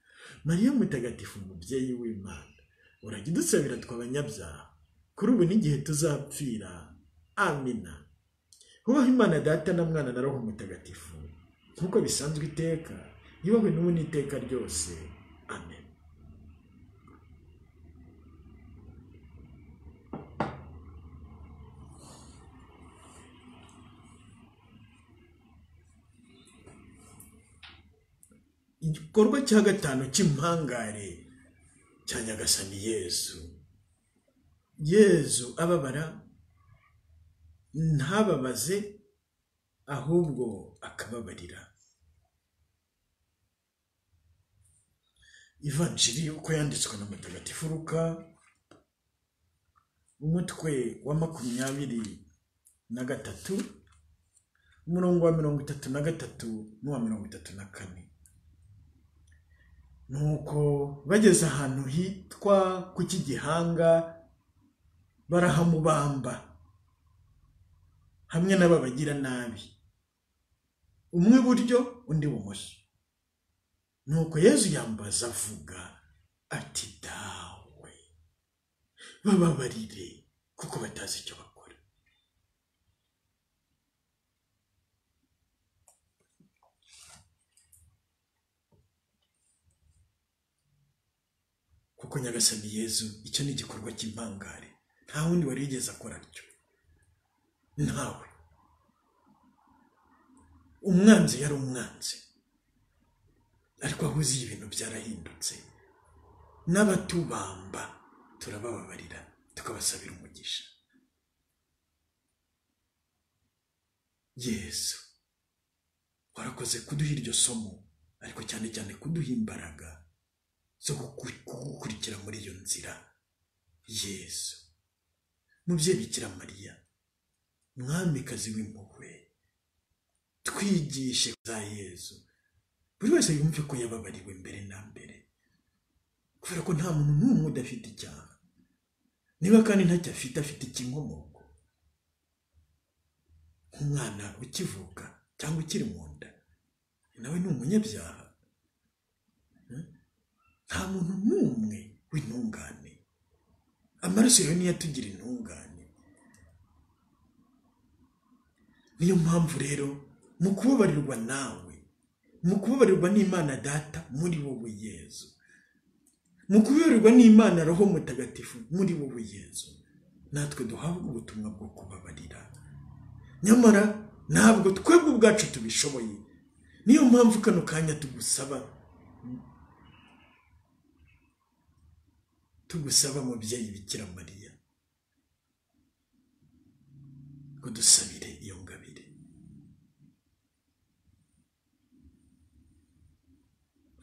Mariya mutagatifu umubyeyi w'Imana, urajya udusabira tw'abanyabyaha kuri ubu n'igihe tuzapfira. Amina. Hubaha Imana Data na Mwana na Roho Mutagatifu, nk'uko bisanzwe iteka, yubahwe n'ubu n'iteka ryose. Amen. Igikorwa cya gatanu cy'impangare cya Nyagasani Yezu. Yezu ababara, ntababaze ahubwo akababarira. Ivanjiri uko yanditswe na Mutagatifu Luka, umutwe wa 23, umurongo wa 33 n'uwa 34. Nuko bageze ahantu hitwa ku Kigihanga, barahamubamba hamwe n'ababagira nabi, umwe iburyo undi ibumoso. Nuko Yezu yambaza avuga ati, dawe bababarire kuko batazi icyo bakora. Kuko Nyagasani Yezu icyo ni igikorwa cy'impangare, nta wundi wari yigeze akora atyo, ntawe. Umwanzi yari umwanzi, ariko aho uzi ibintu byarahindutse. N'abatubamba turabababarira tukabasabira umugisha. Yesu warakoze kuduha iryo somo, ariko cyane cyane kuduha imbaraga zo gukurikira muri iyo nzira. Yesu mubyeyi Bikira Mariya, mwamikazi w'impuhwe, twigishe za Yezu. Buri wese yumve ko yababariwe mbere na mbere, kubera ko nta muntu n'umwe udafite icyaha. Niba kandi ntacyo afite ikinkomoko, nk'umwana ukivuka cyangwa ukiri mu nda, nawe ni umunyabyaha. Nta muntu n'umwe w'intungane, amaraso yawe niyo atugira intungane. Niyo mpamvu rero mu kubabarirwa nawe, mu kubabarirwa n'Imana Data muri wowe Yezu, mu kubabarirwa n'Imana Roho Mutagatifu muri wowe Yezu, natwe duhabwa ubutumwa bwo kubabarira. Nyamara ntabwo twebwe ubwacu tubishoboye. Niyo mpamvu kano kanya tugusaba mubyeyi Bikira Mariya ngo dusabire iyo ngabire,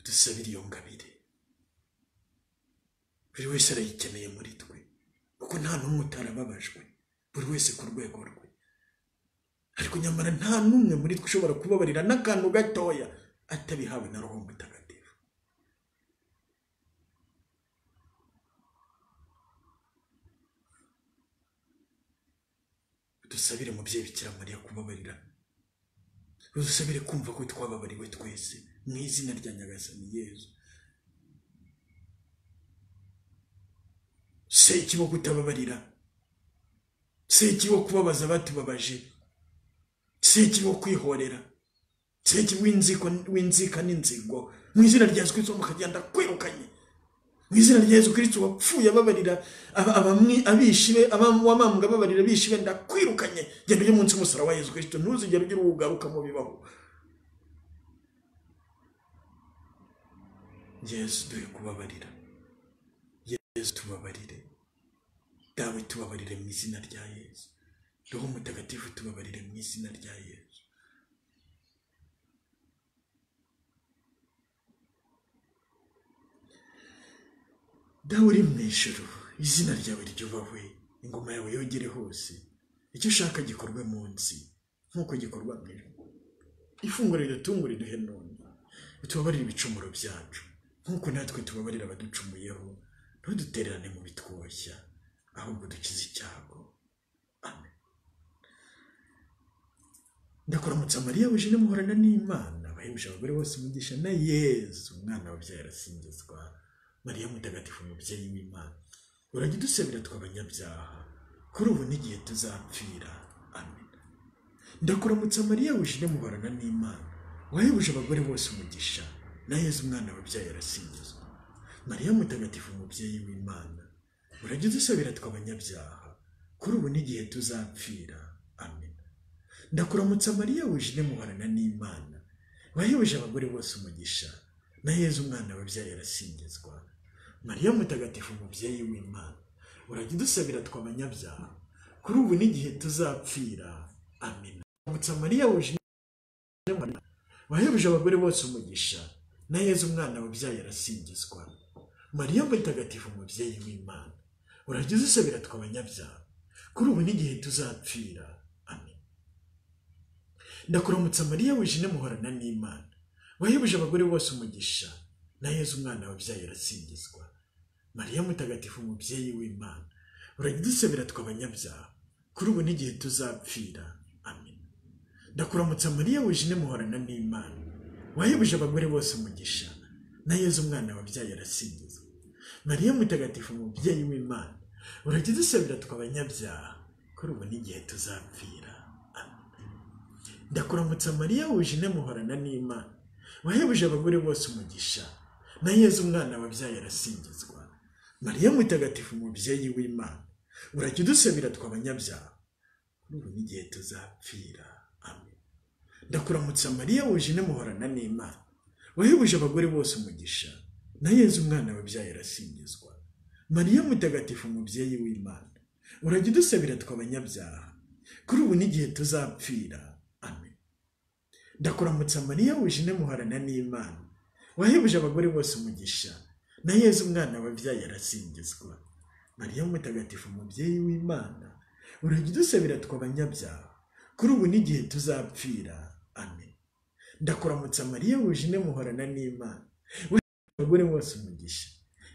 dusabire iyo ngabire. Buri wese arayikeneye muri twe, kuko nta n'umwe utarababajwe, buri wese ku rwego rwe. Ariko nyamara nta n'umwe muri twe ushobora kubabarira n'akantu gatoya atabihawe na Roho Mutagatifu. Dusabire mubyeyi Bikira Mariya kubabarira, dusabire kumva ko twababariwe twese mu izina rya Nyagasani Yezu. Sekibo kutababarira, sekibo kubabaza batubabaje, sekibo kwihorera, sekibo w'inzika n'inzigo. Mu izina rya Yezu Kristo mukagenda kwirukanye. Mu izina rya Yezu Kristo wapfuye ababarira abishibe, wamambwa ababarira abishibe, ndakwirukanye. Genda ujye munsi y'umusaraba wa Yezu Kristo, ntuzigere ugira ugaruka mu bibaho. Yesu duhe kubabarira. Yesu tubabarire. Dawe tubabarire mu izina rya Yesu. Roho Mutagatifu tubabarire mu izina rya Yesu. Dawe uri mu ijuru, izina ryawe ryubahwe, ingoma yawe yogere hose, icyo ushaka gikorwe munsi nk'uko gikorwa mu ijuru. Ifunguro ridutungura riduhe none, tubabarire ibicumuro byacu nk'uko natwe tubabarira abaducumuyeho, ntudutererane mu bitwoshya, ahubwo dukize icyago. Amen. Ndakuramutsa Mariya, wuje muhorana n'Imana, bahebuje abagore bose umugisha, na Yezu umwana wabyaye arasingizwa. Mariya Mutagatifu umubyeyi w'Imana, urajya udusabira tw'abanyabyaha, kuri ubu n'igihe tuzapfira. Amen. Ndakuramutsa Mariya, wuje muhorana n'Imana, wahebuje abagore bose umugisha, na Yezu umwana wabyaye arasingizwa. Mariya mutagatifu umubyeyi w'Imana, urajya udusabira tw'abanyabyaha kuri ubu n'igihe tuzapfira. Amen. Ndakuramutsa Mariya wuje muhorana n'Imana, wahebuje abagore bose umugisha, na Yezu umwana wabyaye arasingizwa. Mariya mutagatifu umubyeyi w'Imana, urajya udusabira tw'abanyabyaha kuri ubu n'igihe tuzapfira. Amen. Ndakuramutsa Mariya wuje muhorana, wahebuje abagore bose umugisha, na Yezu umwana wabyaye arasingizwa. Mariya mutagatifu umubyeyi w'Imana, urajya udusabira tw'abanyabyaha kuri ubu n'igihe tuzapfira. Amen. Ndakuramutsa Mariya wuje muhorana n'Imana, wahebuje abagore bose umugisha, na Yezu umwana wabyaye arasingizwa. Mariya mutagatifu umubyeyi w'Imana, urajya udusabira tw'abanyabyaha kuri ubu n'igihe tuzapfira. Amen. Ndakuramutsa Mariya wuje muhorana n'Imana, wahebuje abagore bose umugisha, na Yezu umwana wabyaye arasingizwa. Mariya mutagatifu umubyeyi w'Imana, urajya udusabira tw'abanyabyaha kuri ubu n'igihe tuzapfira. Amen. Ndakuramutsa Mariya wuje muhorana n'Imana, wahebuje abagore bose umugisha, na Yezu umwana wabyaye arasingizwa. Mariya mutagatifu umubyeyi w'Imana, urajya udusabira tw'abanyabyaha kuri ubu n'igihe tuzapfira. Amen. Ndakuramutsa Mariya wuje muhorana n'Imana, wahebuje abagore bose umugisha, na Yezu umwana wabyaye arasingizwa. Mariya mutagatifu umubyeyi w'Imana, urajya udusabira tw'abanyabyaha kuri ubu n'igihe tuzapfira. Amen. Ndakuramutsa Mariya wuje muhorana n'Imana, wahebuje abagore bose umugisha, na Yezu umwana wabyaye arasingizwa. Mariya mutagatifu umubyeyi w'Imana, urajya udusabira tw'abanyabyaha kuri ubu n'igihe tuzapfira. Amen. Ndakuramutsa Mariya wuje muhorana n'Imana, abagore bose umugisha,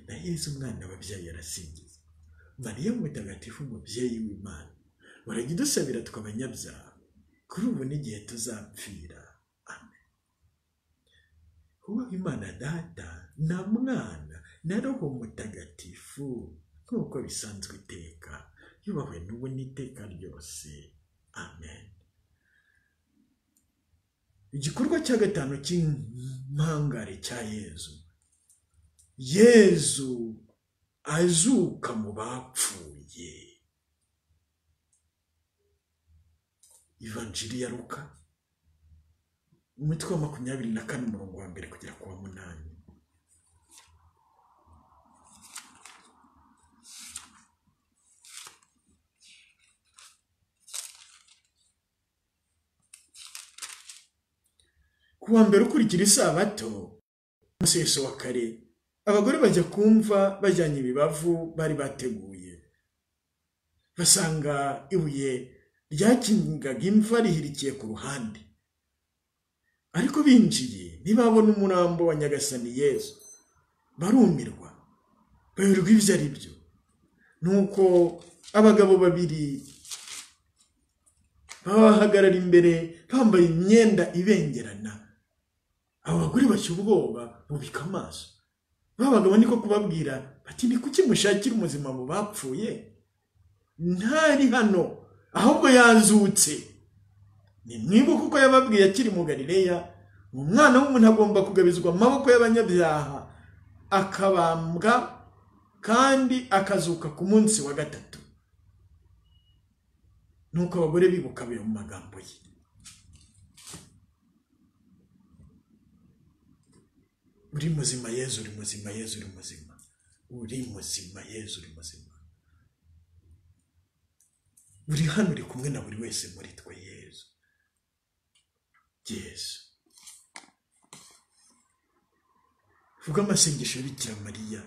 na Yezu umwana wabyaye arasingizwa. Mariya mutagatifu umubyeyi w'Imana, urajya udusabira tw'abanyabyaha kuri ubu n'igihe tuzapfira. Amen. Ubaho Imana Data na Mwana na Roho Mutagatifu, nk'uko bisanzwe iteka, yubahwe n'ubu n'iteka ryose. Amen. Igikorwa cya gatanu cy'impangare cya Yezu. Yezu azuka mu bapfuye. Ivanjiri ya Luka, umutwe wa 24 umurongo wa 1 kugera ku wa 8. Ku wa mbere ukurikira isabato, umuseso wa kare, abagore bajya kumva bajyanye ibibavu bari bateguye. Basanga ibuye ryakingaga imva rihirikiye ku ruhande. Ariko binjiye ntibabona umurambo wa Nyagasani Yezu. Barumirwa, bayoberwa ibyo ari byo. Nuko abagabo babiri bahagarara imbere bambaye imyenda ibengerana. Abo bagore bashya ubwoba bubika amaso. Babagabo niko kubabwira bati, ni kuki mushakira umuzima mu bapfuye? Ntari hano, ahubwo yazutse. Ni mwibuka uko yababwiye akiri mu Galileya, umwana w'umuntu agomba kugabizwa amaboko y'abanyabyaha, akabambwa kandi akazuka ku munsi wa gatatu. Nuko abagore bibuka ayo magambo ye. Uri muzima Yezu, uri muzima Yezu, uri muzima. Uri muzima Yezu, uri muzima. Uri hano, uri kumwe na buri wese muri twe Yezu. Yezu. Vuga amasengesho ya Bikira Mariya,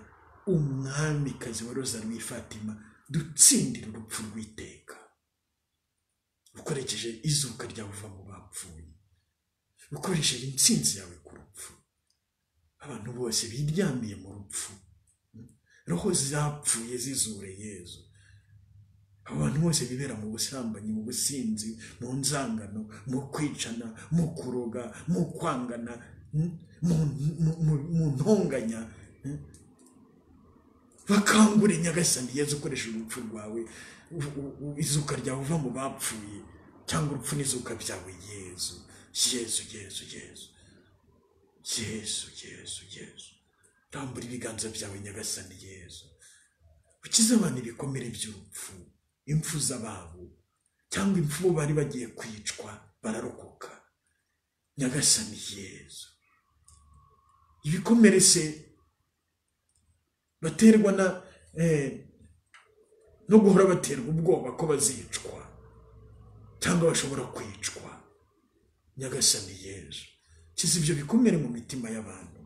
umwamikazi wa Roza rw'i Fatima, dutsindira urupfu rw'iteka. Ukoresheje izuka ryawe uva mu bapfuye. Ukoresheje intsinzi yawe ku rupfu. Abantu bose biryamiye mu rupfu, roho zapfuye zizure Yezu. Abantu bose bibera mu busambanyi, mu businzi, mu nzangano, mu kwicana, mu kuroga, mu kwangana, mu ntonganya, bakangure Nyagasani Yezu ukoresha urupfu rwawe, izuka ryawe uva mu bapfuye, cyangwa urupfu n'izuka byawe Yezu. Yezu, Yezu, Yezu. Yesu, Yesu, Yesu, rambura ibiganza byawe nyagasani Yesu, ukize abantu ibikomere by'urupfu, impfu z'ababo cyangwa impfu bari bagiye kwicwa bararokoka. Nyagasani Yesu, ibikomere se baterwa no guhora baterwa ubwoba ko bazicwa cyangwa bashobora kwicwa. Nyagasani Yesu, kiza ibyo bikomere mu mitima y'abantu,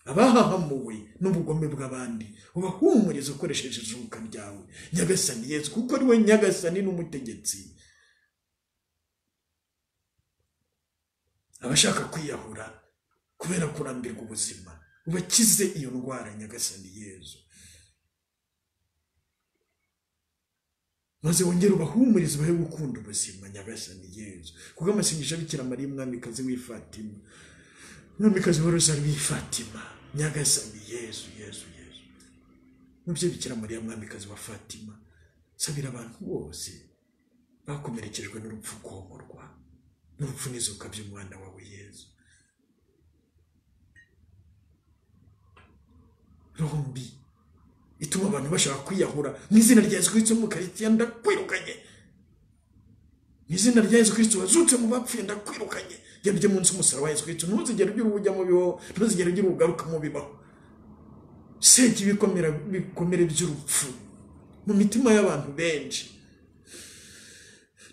abahahamuwe n'ubugome bw'abandi, ubahumurize ukoresheje izuka ryawe Nyagasani Yesu, kuko ari we Nyagasani n'umutegetsi. Abashaka kwiyahura kubera kurambirwa ubuzima, ubakize iyo ndwara Nyagasani Yesu, maze wongere ubahumurize ubahe gukunda ubuzima Nyagasani Yesu, kuko amasengesho ya Bikira Mariya umwamikazi w'i Fatima, umwamikazi wa Rozari w'i Fatima. Nyagasani Yesu, Yesu, Yesu, mubyeyi Bikira Mariya umwamikazi wa Fatima, sabira abantu bose bakomerekejwe n'urupfu komorwa n'urupfu n'izuka by'umwana wawe Yesu. Roho mbi ituma abantu bashaka kwiyahura, mu izina rya Yesu Kristo mu Karistiya ndakwirukanye, mu izina rya Yesu Kristo wazutse mu bapfuye ndakwirukanye. Yabye munsi umusaraba wa Yesu Kristo, ntuzigere ugira ubujya mu bibaho, ntuzigere ugira ugaruka mu bibaho. Seki bikomere by'urupfu mu mitima y'abantu benshi,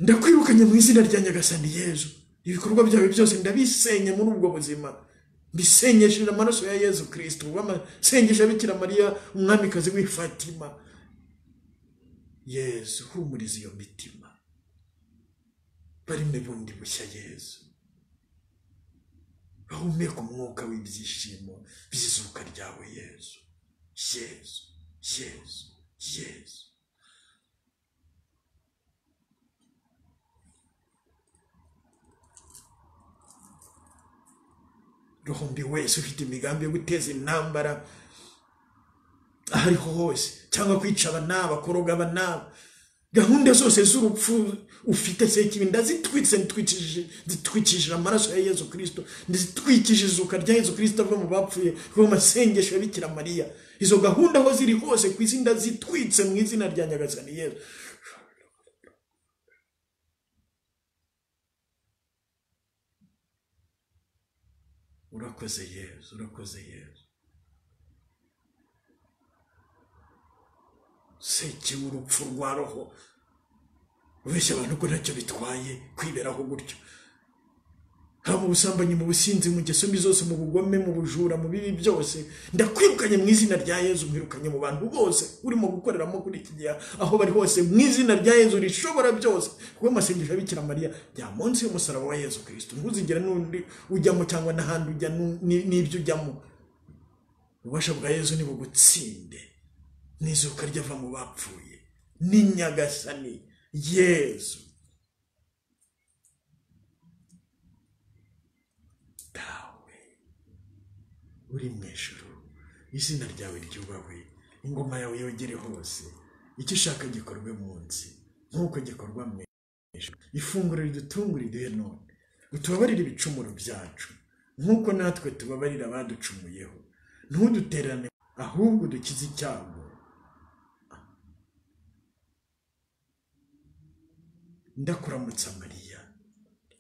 ndakwirukanye mu izina rya Nyagasani Yesu. Ibikorwa byawe byose ndabisenye muri ubwo buzima, bisenyesheje amaraso ya Yesu Kristo, wamasengesha Bikira Mariya umwamikazi w'i Fatima. Yesu, humuriza iyo mitima, barime bundi bushya Yesu, bahumeka umwuka w'ibyishimo by'izuka ryawe Yesu. Yesu, Yesu, Yesu. Roho mbi wese ufite imigambi yo guteza intambara ahariho hose, cyangwa kwica abanaba, kuroga abanaba, gahunda zose z'urupfu ufite se kibi ndazitwitse, nditwikishije amaraso ya Yesu Kristo, nditwikishije izuka rya Yesu Kristo ava mu bapfuye ku masengesho ya Bikira Mariya. Izo gahunda aho ziri hose ku isi ndazitwitse mu izina rya Nyagasani Yesu. Urakoze Yesu, urakoze Yesu. Seki urupfu rwa roho ubeshya abantu ko ntacyo bitwaye kwiberaho gutyo, haba mu busambanyi, mu businzi, mu ngeso mbi zose, mu bugome, mu bujura, mu bibi byose, ndakwirukanye mu izina rya Yesu. Nkwirukanye mu bantu bose urimo gukoreramo kuri iki gihe, aho bari hose, mu izina rya Yesu rishobora byose, kuko amasengesho ya Bikira Mariya jya munsi y'umusaraba wa Yesu Kristo. Ntuzigera n'undi ujyamo cyangwa n'ahandi ujya n'ibyo ujyamo. Ububasha bwa Yesu nibugutsinde, n'izuka ryava mu bapfuye ni Nyagasani Yesu. Dawe uri mu ijuru, izina ryawe ryubahwe, ingoma yawe yogere hose, icyo ushaka gikorwe munsi nk'uko gikorwa mu ijuru. Ifunguro ridutungura iduhe none, utubabarire ibicumuro byacu nk'uko natwe tubabarira abaducumuyeho, ntuduterane ahubwo dukize icyago. Ndakuramutsa Mariya,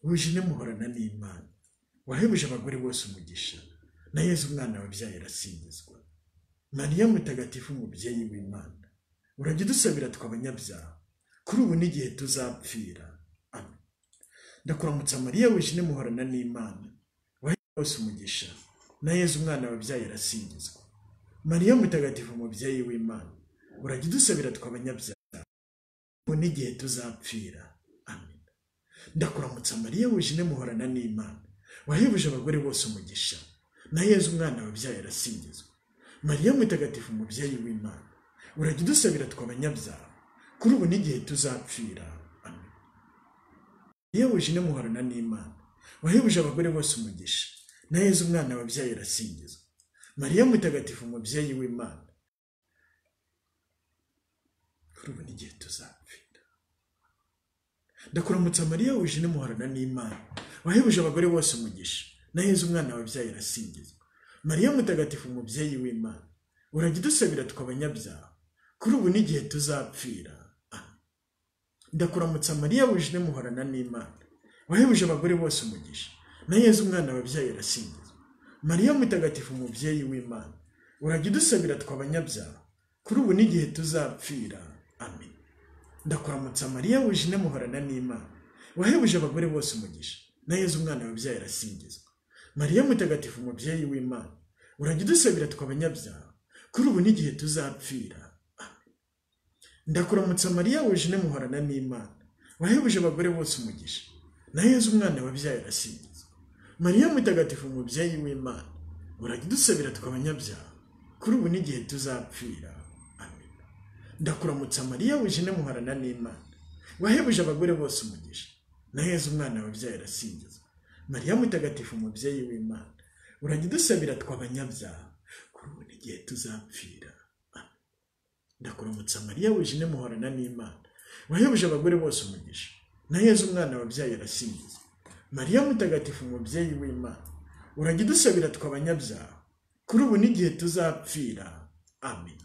wuje muhorana n'Imana, wahebuje abagore bose umugisha, na Yesu umwana wabyaye arasingizwa. Mariya mutagatifu umubyeyi w'Imana, urajya udusabira tw'abanyabyaha kuri ubu n'igihe tuzapfira. Amen. Ndakuramutsa Mariya, wuje muhorana n'Imana, wahebuje bose umugisha, na Yesu umwana wabyaye arasingizwa. Mariya mutagatifu umubyeyi w'Imana, urajya udusabira tw'abanyabyaha kuri ubu n'igihe tuzapfira. Amen. Ndakuramutsa Mariya, wuje muhorana n'Imana, wahebuje abagore bose umugisha, na Yesu umwana wabyaye arasingizwa. Mariya mutagatifu umubyeyi w'Imana, urajya udusabira tw'abanyabyaha kuri ubu n'igihe tuzapfira. Amen. Mariya wuje muhorana n'Imana, wahebuje abagore bose umugisha, na Yesu umwana wabyaye arasingizwa. Mariya mutagatifu umubyeyi w'Imana, kuri ubu n'igihe tuzapfira. Ndakuramutsa Mariya, wuje muhorana n'Imana, wahebuje abagore bose umugisha, na Yezu umwana wabyaye arasingizwa. Mariya mutagatifu umubyeyi w'Imana, urajya udusabira tw'abanyabyaha kuri ubu n'igihe tuzapfira. Ndakuramutsa Mariya wuje muhorana n'Imana, wahebuje abagore bose umugisha, na Yezu umwana wabyaye arasingizwa. Mariya mutagatifu umubyeyi w'Imana, urajya udusabira tw'abanyabyaha kuri ubu n'igihe tuzapfira. Amen. Ndakuramutsa Mariya wuje muhorana n'Imana, wahebuje abagore bose umugisha, na Yezu umwana wabyaye arasingizwa. Mariya mutagatifu umubyeyi w'Imana, urajya udusabira tw'abanyabyaha kuri ubu n'igihe tuzapfira. Amen. Ndakuramutsa Mariya wuje muhorana n'Imana, wahebuje abagore bose umugisha, na Yezu umwana wabyaye arasingizwa. Mariya mutagatifu umubyeyi w'Imana, urajya udusabira tw'abanyabyaha kuri ubu n'igihe tuzapfira. Amen. Ndakuramutsa Mariya wuje muhorana n'Imana, wahebuje abagore bose umugisha, na Yezu umwana wabyaye arasingizwa. Mariya mutagatifu umubyeyi w'Imana, urajya udusabira tw'abanyabyaha kuri ubu n'igihe tuzapfira. Amen. Ndakuramutsa Mariya wuje muhorana n'Imana, wahebuje abagore bose umugisha, na Yezu umwana wabyaye arasingizwa. Mariya mutagatifu umubyeyi w'Imana, urajya udusabira tw'abanyabyaha kuri ubu n'igihe tuzapfira. Amen.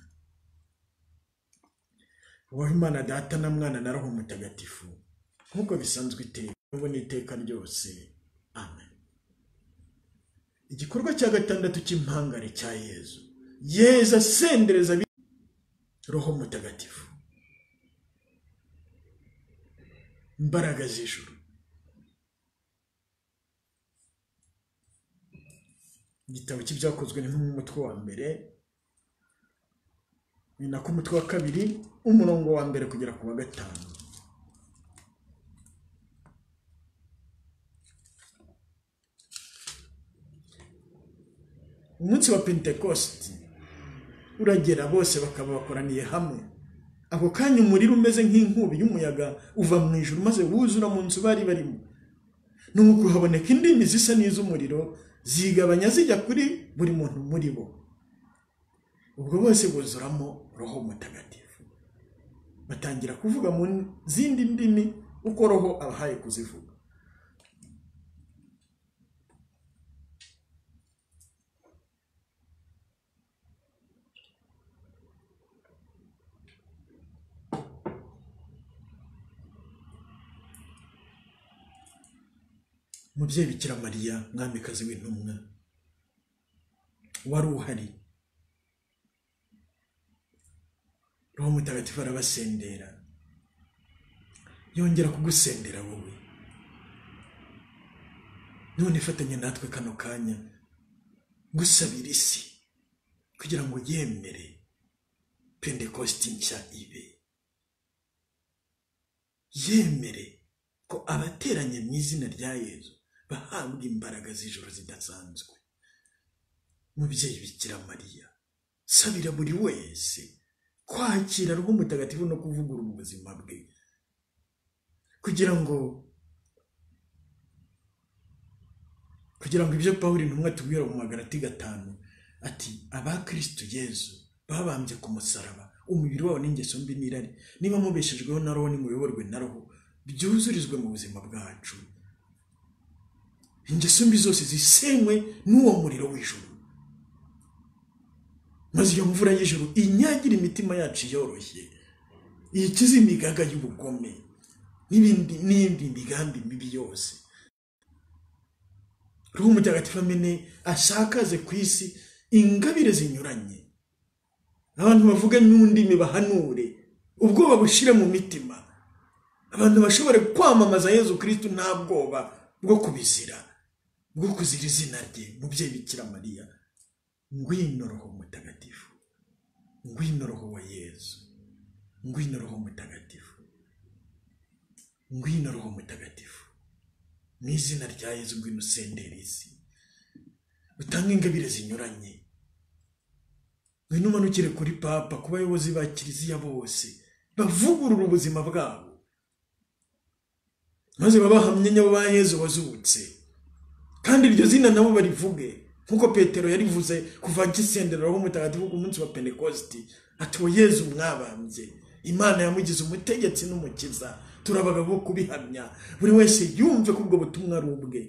Wowe Imana Data na Mwana na Roho Mutagatifu, nk'uko bisanzwe iteka n'ubu n'iteka ryose. Amen. Igikorwa cya gatandatu cy'impangare cya Yezu. Yezu asendereza Roho Mutagatifu. Imbaraga z'ijuru. Igitabo cy'ibyakozwe n'intumwa umutwe wa mbere, ni nako umutwe wa kabiri umurongo wa mbere kugera ku wa gatanu. Umunsi wa Pentekosti uragera, bose bakaba bakoraniye hamwe. Ako kanya umuriro umeze nk'inkubi y'umuyaga uva mu ijuru maze wuzura mu nzu bari barimo. Nuko haboneka indimi zisa n'iz'umuriro zigabanya zijya kuri buri muntu muri bo. Ubwo bose buzuramo Roho Mutagatifu, batangira kuvuga mu zindi ndimi uko Roho abahaye kuzivuga. Mubyeyi Bikira Mariya, mwamikazi w'intumwa, wari uhari. Roho Mutagatifu arabasendera, yongera kugusendera wowe. None fatanya natwe kano kanya gusabira isi kugira ngo yemere Pentekosti nshya ibe. Yemere ko abateranye mu izina rya Yezu bahabwa imbaraga z'ijoro zidasanzwe. Mubyeyi Bikira Mariya, sabira buri wese kwakira Roho Mutagatifu no kuvugurura ubuzima bwe, kugira ngo ibyo Pawulo intumwa tubwira mu Magalati 5 ati abakristo Yezu babambye ku musaraba umubiri wabo n'ingeso mbi n'irari, niba mubeshejweho na Roho nimuyoborwe na Roho, byuzurizwe mu buzima bwacu. Ingeso mbi zose zisenywe n'uwo muriro w'ijuru, maze iyo mvura y'ijuru inyagira imitima yacu yoroshye, ikiza imigaga y'ubugome n'indi migambi mibi yose. Roho Mutagatifu amene ashakaze ku isi ingabire zinyuranye, abantu bavuga n'undimi bahanure, ubwoba bushire mu mitima, abantu bashobore kwamamaza Yezu Kristo nta bwoba bwo kubizira, bwo kuzira izina rye. Mubyeyi Bikira Mariya, ngwino Roho Mutagatifu, ngwino Roho wa Yezu, ngwino Roho Mutagatifu, ngwino Roho Mutagatifu, mu izina rya Yezu ngwino usendera isi, utanga ingabire zinyuranye. Ngwino umanukire kuri Papa, ku bayobozi ba Kiliziya bose, bavugurura ubuzima bwabo, maze babahamye nyabo ba Yezu wazutse, kandi iryo zina nabo barivuge nkuko Petero yarivuze kuva gisendera Roho Mutagatifu ku munsi wa Pentekosti, ati wo Yezu mwabambye, Imana yamugize umutegetsi n'umukiza. Turabaga bo kubihamya, buri wese yumve ko ubwo butumwa ari ubwe.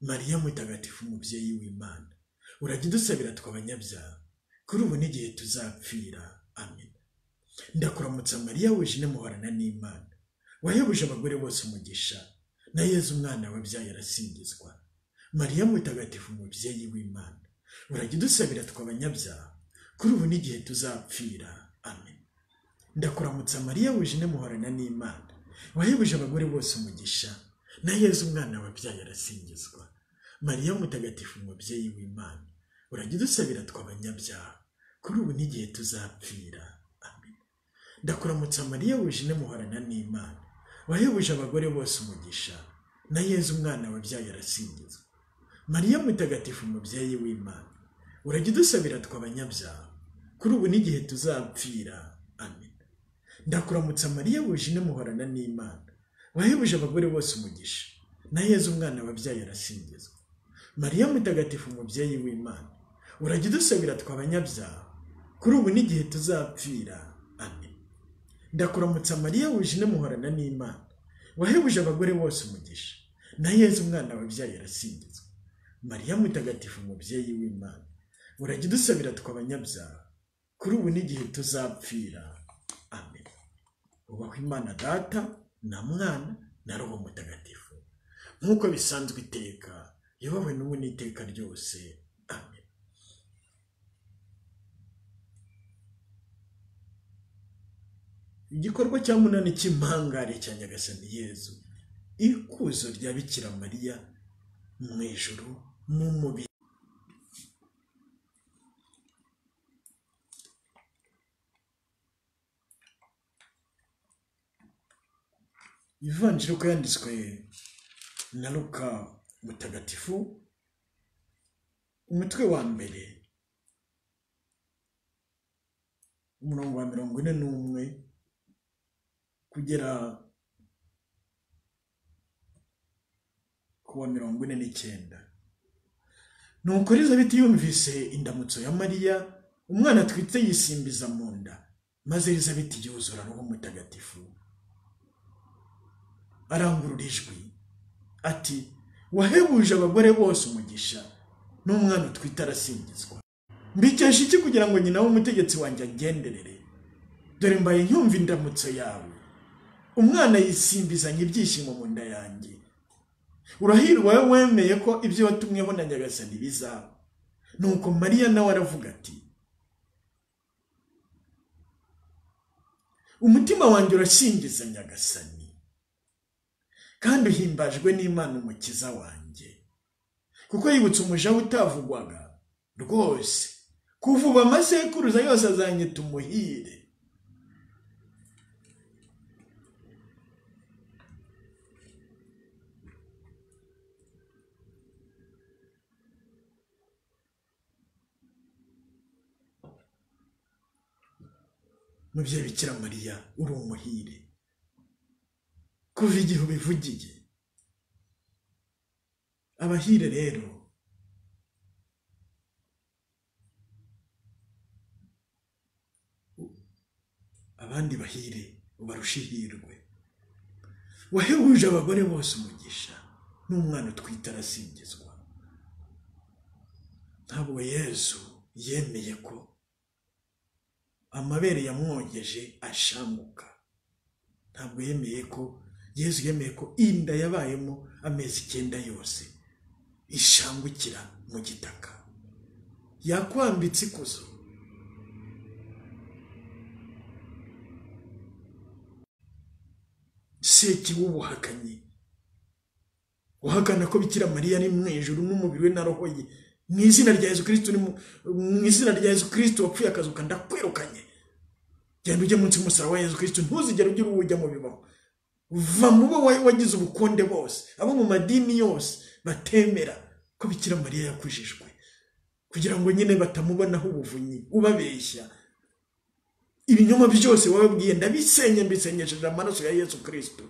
Mariya mutagatifu umubyeyi w'Imana, urajya udusabira tw'abanyabyaha kuri ubu n'igihe tuzapfira. Amen. Ndakuramutsa Mariya wuje muhorana n'Imana, wahebuje abagore bose umugisha, na Yezu umwana wabyaye arasingizwa. Mariya mutagatifu umubyeyi w'Imana, urajya udusabira tw'abanyabyaha kuri ubu n'igihe tuzapfira. Amen. Ndakuramutsa Mariya wuje muhorana n'Imana, wahebuje abagore bose umugisha, na Yezu umwana wabyaye arasingizwa. Mariya mutagatifu umubyeyi w'Imana, urajya udusabira tw'abanyabyaha kuri ubu n'igihe tuzapfira. Amen. Ndakuramutsa Mariya wuje muhorana n'Imana, wahebuje abagore bose umugisha, na Yezu umwana wabyaye arasingizwa. Mariya mutagatifu umubyeyi w'Imana, urajya udusabira tw'abanyabyaha kuri ubu n'igihe tuzapfira. Amen. Ndakuramutsa Mariya wuje muhorana n'Imana, wahebuje abagore bose umugisha, na Yezu umwana wabyaye arasingizwa. Mariya mutagatifu umubyeyi w'Imana, urajya udusabira tw'abanyabyaha kuri ubu n'igihe tuzapfira. Amen. Ndakuramutsa Mariya wuje muhorana n'Imana, wahebuje abagore bose umugisha, na Yezu umwana wabyaye arasingizwa. Mariya mutagatifu umubyeyi w'Imana, urajya udusabira tw'abanyabyaha kuri ubu n'igihe tuzapfira. Amen. Ubaho Imana Data na Mwana na Roho Mutagatifu, nk'uko bisanzwe iteka, yubahwe n'ubu n'iteka ryose. Amen. Igikorwa cya munani cy'impangare cya Nyagasani Yezu, ikuzo rya Bikira Mariya mu ijuru mu mubiri. Ivanjiri uko yanditswe na Luka mutagatifu, umutwe wa mbere, umurongo wa 41 kugera ku wa 49. Nuko Elizabeti yumvise indamutso ya Mariya, umwana atwite yisimbiza mu nda, maze Elizabeti yuzura Roho Mutagatifu, arangurura ijwi ati, wahebuje abagore bose umugisha, n'umwana utwite arasingizwa. Mbikesha iki kugira ngo nyina w'umutegetsi wanjye agenderere? Dore mbaye nyumva indamutso yawe, umwana yisimbizanye ibyishimo mu nda yanjye. Urahirwa wowe wemeye ko ibyo watumweho na Nyagasani bizaba. Nuko Mariya nawe aravuga ati, umutima wanjye urasingiza Nyagasani, kandi uhimbajwe n'Imana umukiza wanjye, kuko yibutse umuja utavugwaga rwose. Kuva ubu amasekuruza yose azanyita umuhire. Mubyeyi Bikira Mariya, uri umuhire kuva igihe ubivugiye. Abahire rero abandi bahire ubarusha ihirwe. Wahebuje abagore bose umugisha, n'umwana utwite arasingizwa. Ntabwo Yezu yemeye ko amabere yamwogeje ashanguka. Ntabwo yemeye ko Yezu yemeye ko inda yabayemo amezi 9 yose ishangukira mu gitaka. Yakwambitse ikuzo. Seki w'ubuhakanyi, uhakana ko Bikira Mariya ari mu ijuru n'umubiri we na roho ye, mu izina rya Yezu Kristo, mu izina rya Yezu Kristo wapfuye akazuka, ndakwirukanye. Genda ujye munsi y'umusaraba wa Yezu Kristo, ntuzigere ugira uwujya mu bibaho. Va mu bo wagize ubukonde bose, abo mu madini yose batemera ko Bikira Mariya yakujijwe, kugira ngo nyine batamubonaho ubuvunyi ubabeshya. Ibinyoma byose wababwiye ndabisenye, mbisenyesheje amaraso ya Yezu Kristo.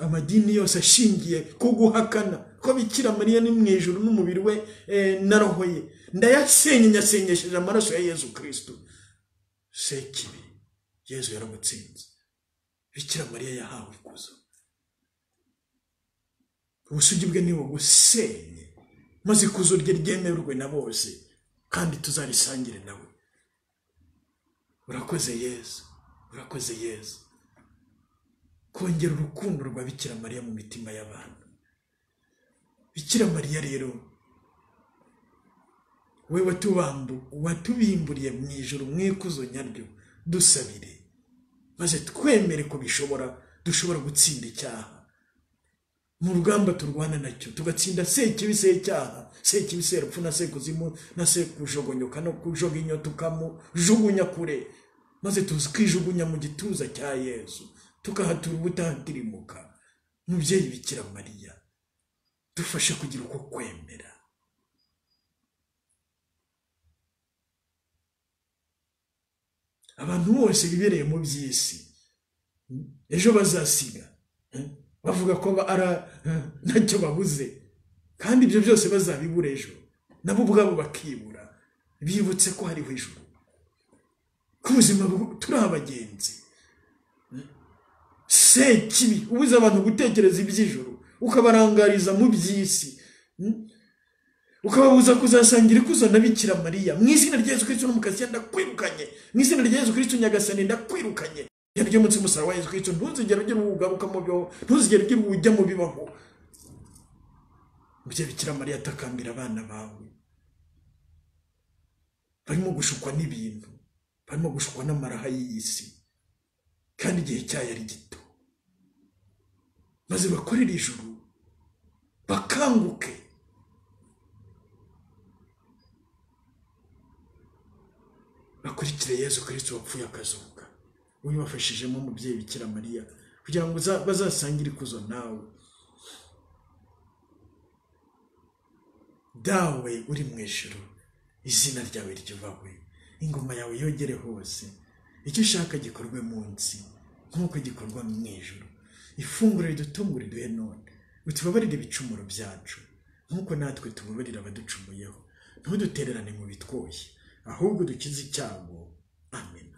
Amadini yose ashingiye ku guhakana ko Bikira Mariya ni mu ijuru n'umubiri we na roho ye, ndayasenye, nyasenyesheje amaraso ya Yezu Kristo. Sekibi, Yezu yaramutsinze. Bikira Mariya yahawe ikuzo. Ubusugi bwe niwo gusenye, maze ikuzo rye ryemerwe na bose kandi tuzarisangire nawe. Urakoze Yesu, urakoze Yesu kongera urukundo rwa Bikira Mariya mu mitima y'abantu. Bikira Mariya rero, we watubimburiye mu ijuru mu ikuzo nyaryo, dusabire maze twemere ko dushobora gutsinda icyaha mu rugamba turwana nacyo, tugatsinda sekibi secyaha, sekibi serupfu na sekuzimu na sekujogonyoka no kujoginyo tukamujugunya kure, maze tukijugunya mu gituza cya Yesu tukahatura ubutantirimuka. Mubyeyi Bikira Mariya, dufashe kugira uko kwemera. Abantu bose bibereye mu by'isi ejo bazasiga bavuga ko ntacyo babuze, kandi ibyo byose bazabibura ejo, nabo ubwabo bakibura, bibutse ko hariho ijuru, ko ubuzima turi abagenzi. Sekibi ubuze abantu gutekereza iby'ijuru, ukabarangariza mu by'isi, ukababuza kuzasangira ikuzo na Bikira Mariya. Mu izina rya Yesu Kristo n'umukasiya ndakwirukanye, mu izina rya Yesu Kristo nyagasani ndakwirukanye. Yaryo munsi musara wa Yesu Kristo, ntuzigera ugira ugaruka mu byo, ntuzigera ugira ujya mu bibaho. Mubyeyi Bikira Mariya, atakambira abana bawe barimo gushukwa n'ibintu, barimo gushukwa n'amaraha y'isi, kandi igihe cyayo ari gito, maze bakorera ijuru, bakanguke. Bakurikire Yesu Kristo wapfuye akazuka. Wibafashijemo mubyeyi Bikira Mariya kugira ngo bazasangire ikuzo nawe. Dawe uri mu ijuru, izina ryawe ryubahwe, ingoma yawe yogere hose, icyo ushaka gikorwe munsi nk'uko gikorwa mu ijuru. Ifunguro ridutungura iduhe none, utubabarire ibicumuro byacu nk'uko natwe tubabarira abaducumuyeho, ntudutererane mu bitwoshye, ahubwo dukize icyago. Amen.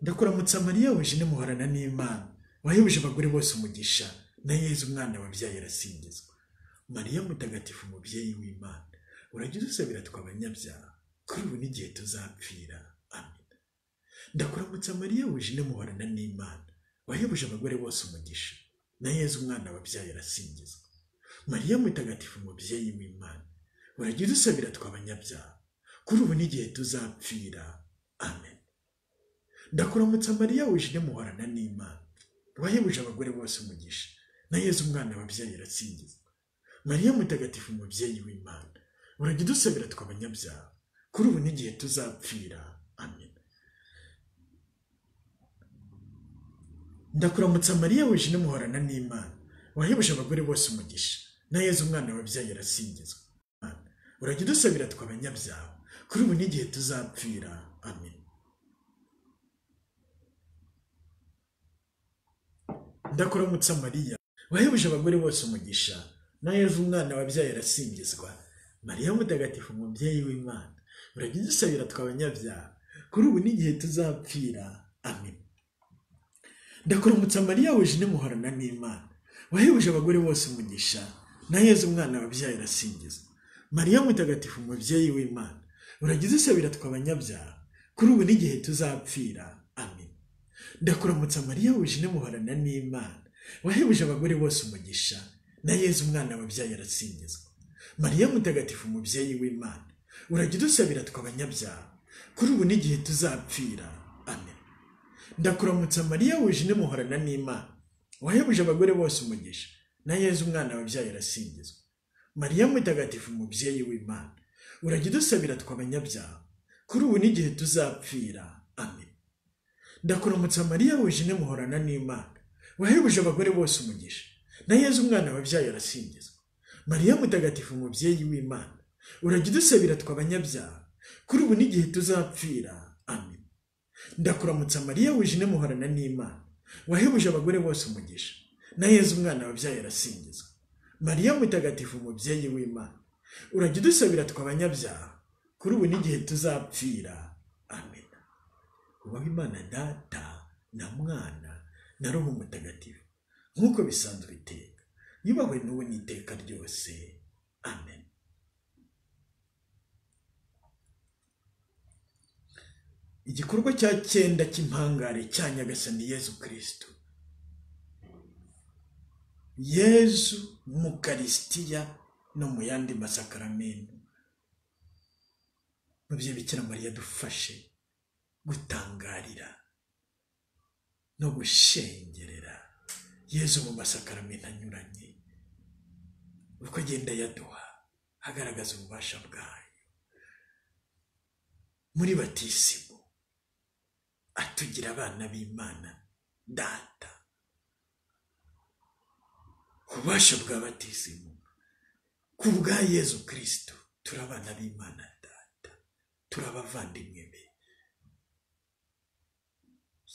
Ndakuramutsa Mariya, wuje muhorana n'Imana, wahebuje abagore bose umugisha, na Yezu umwana wabyaye arasingizwa. Mariya mutagatifu, umubyeyi w'Imana, urajya udusabira tw'abanyabyaha, kuri ubu n'igihe tuzapfira. Amen. Ndakuramutsa Mariya, wuje muhorana n'Imana, wahebuje abagore bose umugisha, na Yezu umwana wabyaye arasingizwa. Mariya mutagatifu, umubyeyi w'Imana, urajya udusabira tw'abanyabyaha, kuri ubu n'igihe tuzapfira. Amen. Ndakuramutsa Mariya, wuje muhorana n'Imana, wahebuje abagore bose umugisha, na Yezu umwana wabyaye arasingizwa. Mariya mutagatifu, umubyeyi w'Imana, urajya udusabira tw'abanyabyaha, kuri ubu n'igihe tuzapfira. Amen. Ndakuramutsa Mariya, wuje muhorana n'Imana, wahebuje abagore bose umugisha, na Yezu umwana wabyaye arasingizwa. Urajya udusabira tw'abanyabyaha, kuri ubu n'igihe tuzapfira. Amen. Ndakuramutsa Mariya, wahebuje abagore bose umugisha, na Yezu umwana wabyaye arasingizwa. Mariya mutagatifu, umubyeyi w'Imana, urajya udusabira tw'abanyabyaha, kuri ubu n'igihe tuzapfira. Amen. Ndakuramutsa Mariya, wuje muhorana n'Imana, wahebuje abagore bose umugisha, na Yezu umwana wabyaye arasingizwa. Mariya mutagatifu, umubyeyi w'Imana, urajya udusabira tw'abanyabyaha, kuri ubu n'igihe tuzapfira. Amen. Ndakuramutsa Mariya, wuje muhorana n'Imana, wahebuje abagore bose umugisha, na Yezu umwana wabyaye arasingizwa. Mariya mutagatifu, umubyeyi w'Imana, urajya udusabira tw'abanyabyaha, kuri ubu n'igihe tuzapfira. Amen. Ndakuramutsa Mariya, wuje muhorana n'Imana, wahebuje abagore bose umugisha, na Yezu umwana wabyaye arasingizwa. Mariya mutagatifu, umubyeyi w'Imana, urajya udusabira tw'abanyabyaha, kuri ubu n'igihe tuzapfira. Amen. Ndakuramutsa Mariya, wuje muhorana n'Imana, wahebuje abagore bose umugisha, na Yezu umwana wabyaye arasingizwa. Mariya mutagatifu, umubyeyi w'Imana, urajya udusabira tw'abanyabyaha, kuri ubu n'igihe tuzapfira. Amen. Ndakuramutsa Mariya, wuje muhorana n'Imana, wahebuje abagore bose umugisha, na Yezu umwana wabyaye arasingizwa. Mariya mutagatifu, umubyeyi w'Imana, urajya udusabira tw'abanyabyaha, kuri ubu n'igihe tuzapfira. Amen. ubaho Imana Data na Mwana na Roho Mutagatifu nk'uko bisanzwe iteka, yubahwe n'ubu n'iteka ryose. Amen. Igikorwa cya 9 cy'impangare cya Nyagasani Yezu Kristo. Yezu mu Karisitiya no mu yandi masakaramento, mubyeyi Bikira Mariya dufashe gutangarira no gushengerera Yezu mu masakaramento anyuranye, uko agenda yaduha agaragaza ububasha bwayo. Muri batisimu atugira abana b'Imana Data. Ububasha bwa batisimu ku bwa Yezu Kristo turi abana b'Imana Data, turi abavandimwe be.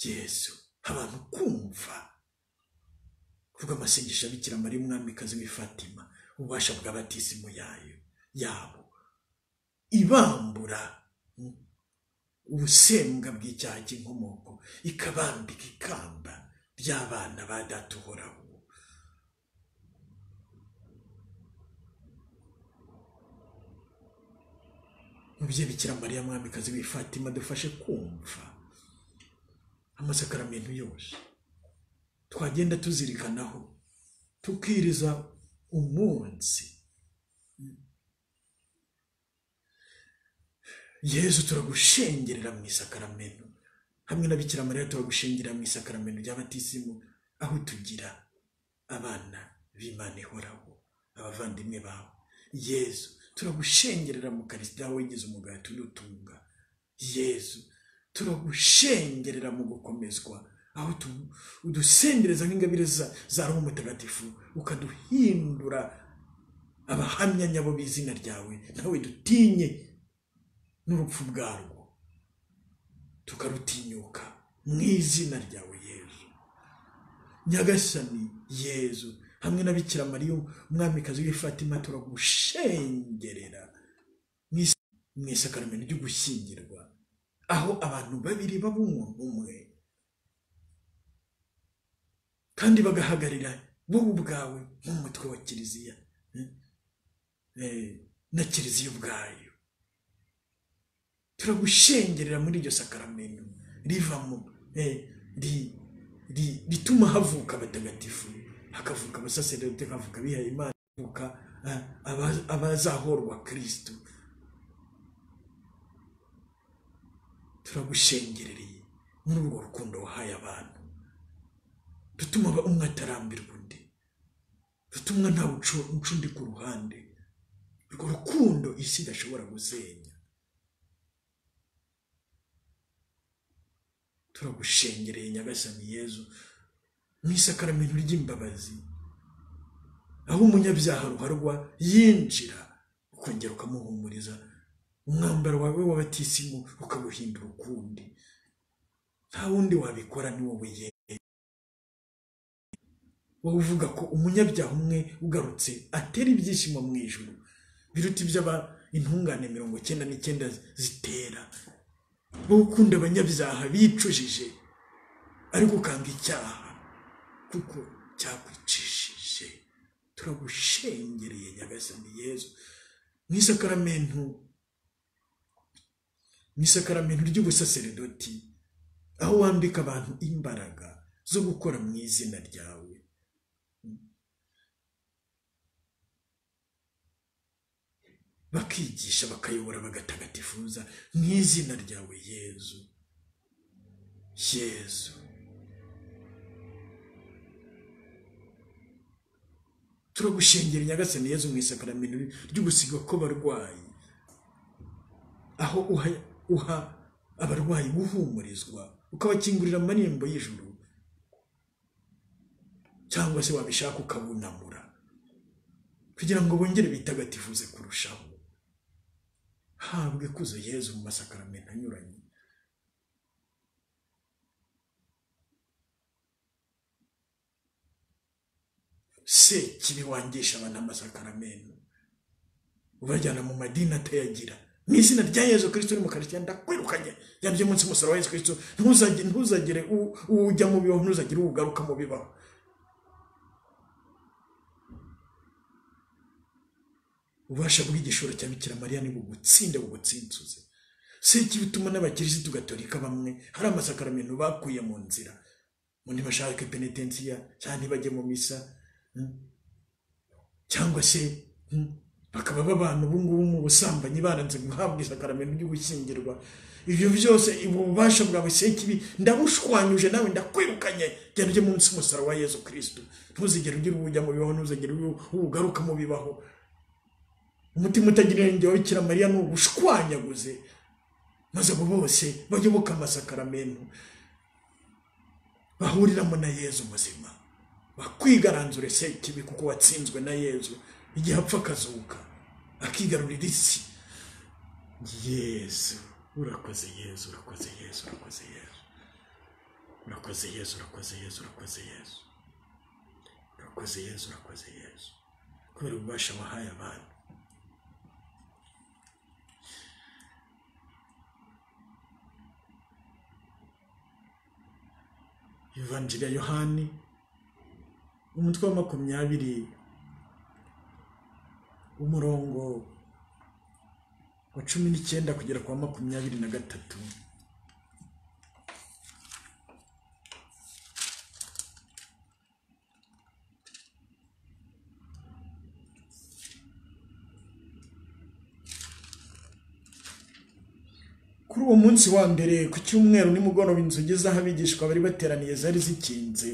Yezu abantu kumva kuvuga amasengesho ya Bikira Mariya umwamikazi w'i Fatima, ububasha bwa batisimu yabo ibambura ubusembwa bw'icyaha cy'inkomoko, ikabambika ikamba ry'abana ba Data uhoraho. Mubyeyi Bikira Mariya mwamikazi w'i Fatima dufashe kumva amasakaramentu yose twagenda tuzirikanaho, tukiriza umunsi. Yezu turagushengerera mu isakaramento, hamwe na Bikira Mariya turagushengerera mu isakaramento rya batisimu, aho tugira abana b'Imana ihoraho, abavandimwe bawe. Yezu turagushengerera mu Karisitiya wegeze umugati udutunga. Yezu turagushengerera mu gukomezwa, aho udusendereza nk'ingabire za Roho Mutagatifu, ukaduhindura abahamya nyabo b'izina ryawe, nawe dutinye n'urupfu bwarwo, tukarutinyuka mu izina ryawe Yezu. Nyagasani Yezu hamwe na Bikira Mariya umwamikazi w'i Fatima turagushengerera mu isakaramento ryo gushyingirwa, aho abantu babiri baba umuntu umwe kandi bagahagarira wowe ubwawe nk'umutwe wa Kiliziya na Kiliziya ubwayo. Turagushengerera muri iryo sakaramento rivamo rituma havuka abatagatifu, hakavuka abasaseredoti, hakavuka abihaye Imana, hakavuka abazahorwa Kristo. Turagushengerereye muri urwo rukundo wahaye abantu, rutuma umwe atarambirwa undi, rutuma ntawe uca undi ku ruhande, urwo rukundo isi idashobora gusenya. Turagushengereye Nyagasani Yezu mu isakaramento ry'imbabazi, aho umunyabyaha ruharwa yinjira ukongera ukamuhumuriza, umwambaro wawe w'abatisimu ukawuhindura ukundi. Nta wundi wabikora ni wowe Yezu. Wowe uvuga ko umunyabyaha umwe ugarutse atera ibyishimo mu ijuru biruta iby'aba intungane 99 zitera. Wowe ukunda abanyabyaha bicujije ariko ukanga icyaha kuko cyakwicishije. Turagushengereye Nyagasani Yezu mu isakaramento ry'ubusaseredoti, aho wambika abantu imbaraga zo gukora mu izina ryawe. Bakigisha, bakayobora, bagatagatifuza mu izina ryawe Yezu. Yezu turagushengera Nyagasani Yezu mu isakaramento ry'ugusigwa kw'abarwayi, aho uha abarwayi guhumurizwa, ukabakingurira amarembo y'ijuru, cyangwa se wabishaka ukabunamura kugira ngo bongere bitagatifuze kurushaho. Habwe kuzo Yezu mu masakaramento anyuranye. Se kibi wangisha abantu amasakaramento, ubajyana mu madini atayagira, mu izina rya Yesu Kristo uri mu Karistiya ndakwirukanye yabye munsi musoro wa Yesu Kristo ntuzagire ujya mu bibaho ntuzagire ugaruka mu bibaho. Ubasha bw'igishoro cya Bikira Mariya ni bugutsinde bugutsinsuze. Seki bituma n'abakirisitu gatolika bamwe hari amasakaramentu bakuye mu nzira ngo ntibashake penitensiya cyangwa ntibajye mu misa cyangwa se bakaba babana ubu ngubu mu busambanyi baranze guhabwa isakaramentu ry'ugushyingirwa. Ibyo byose ububasha bwawe Sekibi ndabushwanyuje nawe ndakwirukanye genda ujye munsi musara wa Yesu Kristo. Ntuzigere ugira ubujya mu bibaho ntuzigere ugaruka mu bibaho. Umutima utagira inenge wa Bikira Mariya ni ubushwanyaguze maze abo bose bayoboka amasakaramentu bahuriramo na Yezu muzima bakwigaranzure Sekibi kuko watsinzwe na Yezu igihe apfa akazuka akigarurira isi. Yesu urakoze Yesu urakoze Yesu urakoze Yesu urakoze Yesu urakoze Yesu urakoze Yesu urakoze Yesu urakoze Yesu kubera ububasha wahaye abantu. Evangelii ya Yohani umutwe wa 20 umurongo wa 19 kugera kwa 23. Kuri uwo munsi wa mbere ku cyumweru nimugoroba inzugi z'ahabigishwa bari bateraniye zari zikinze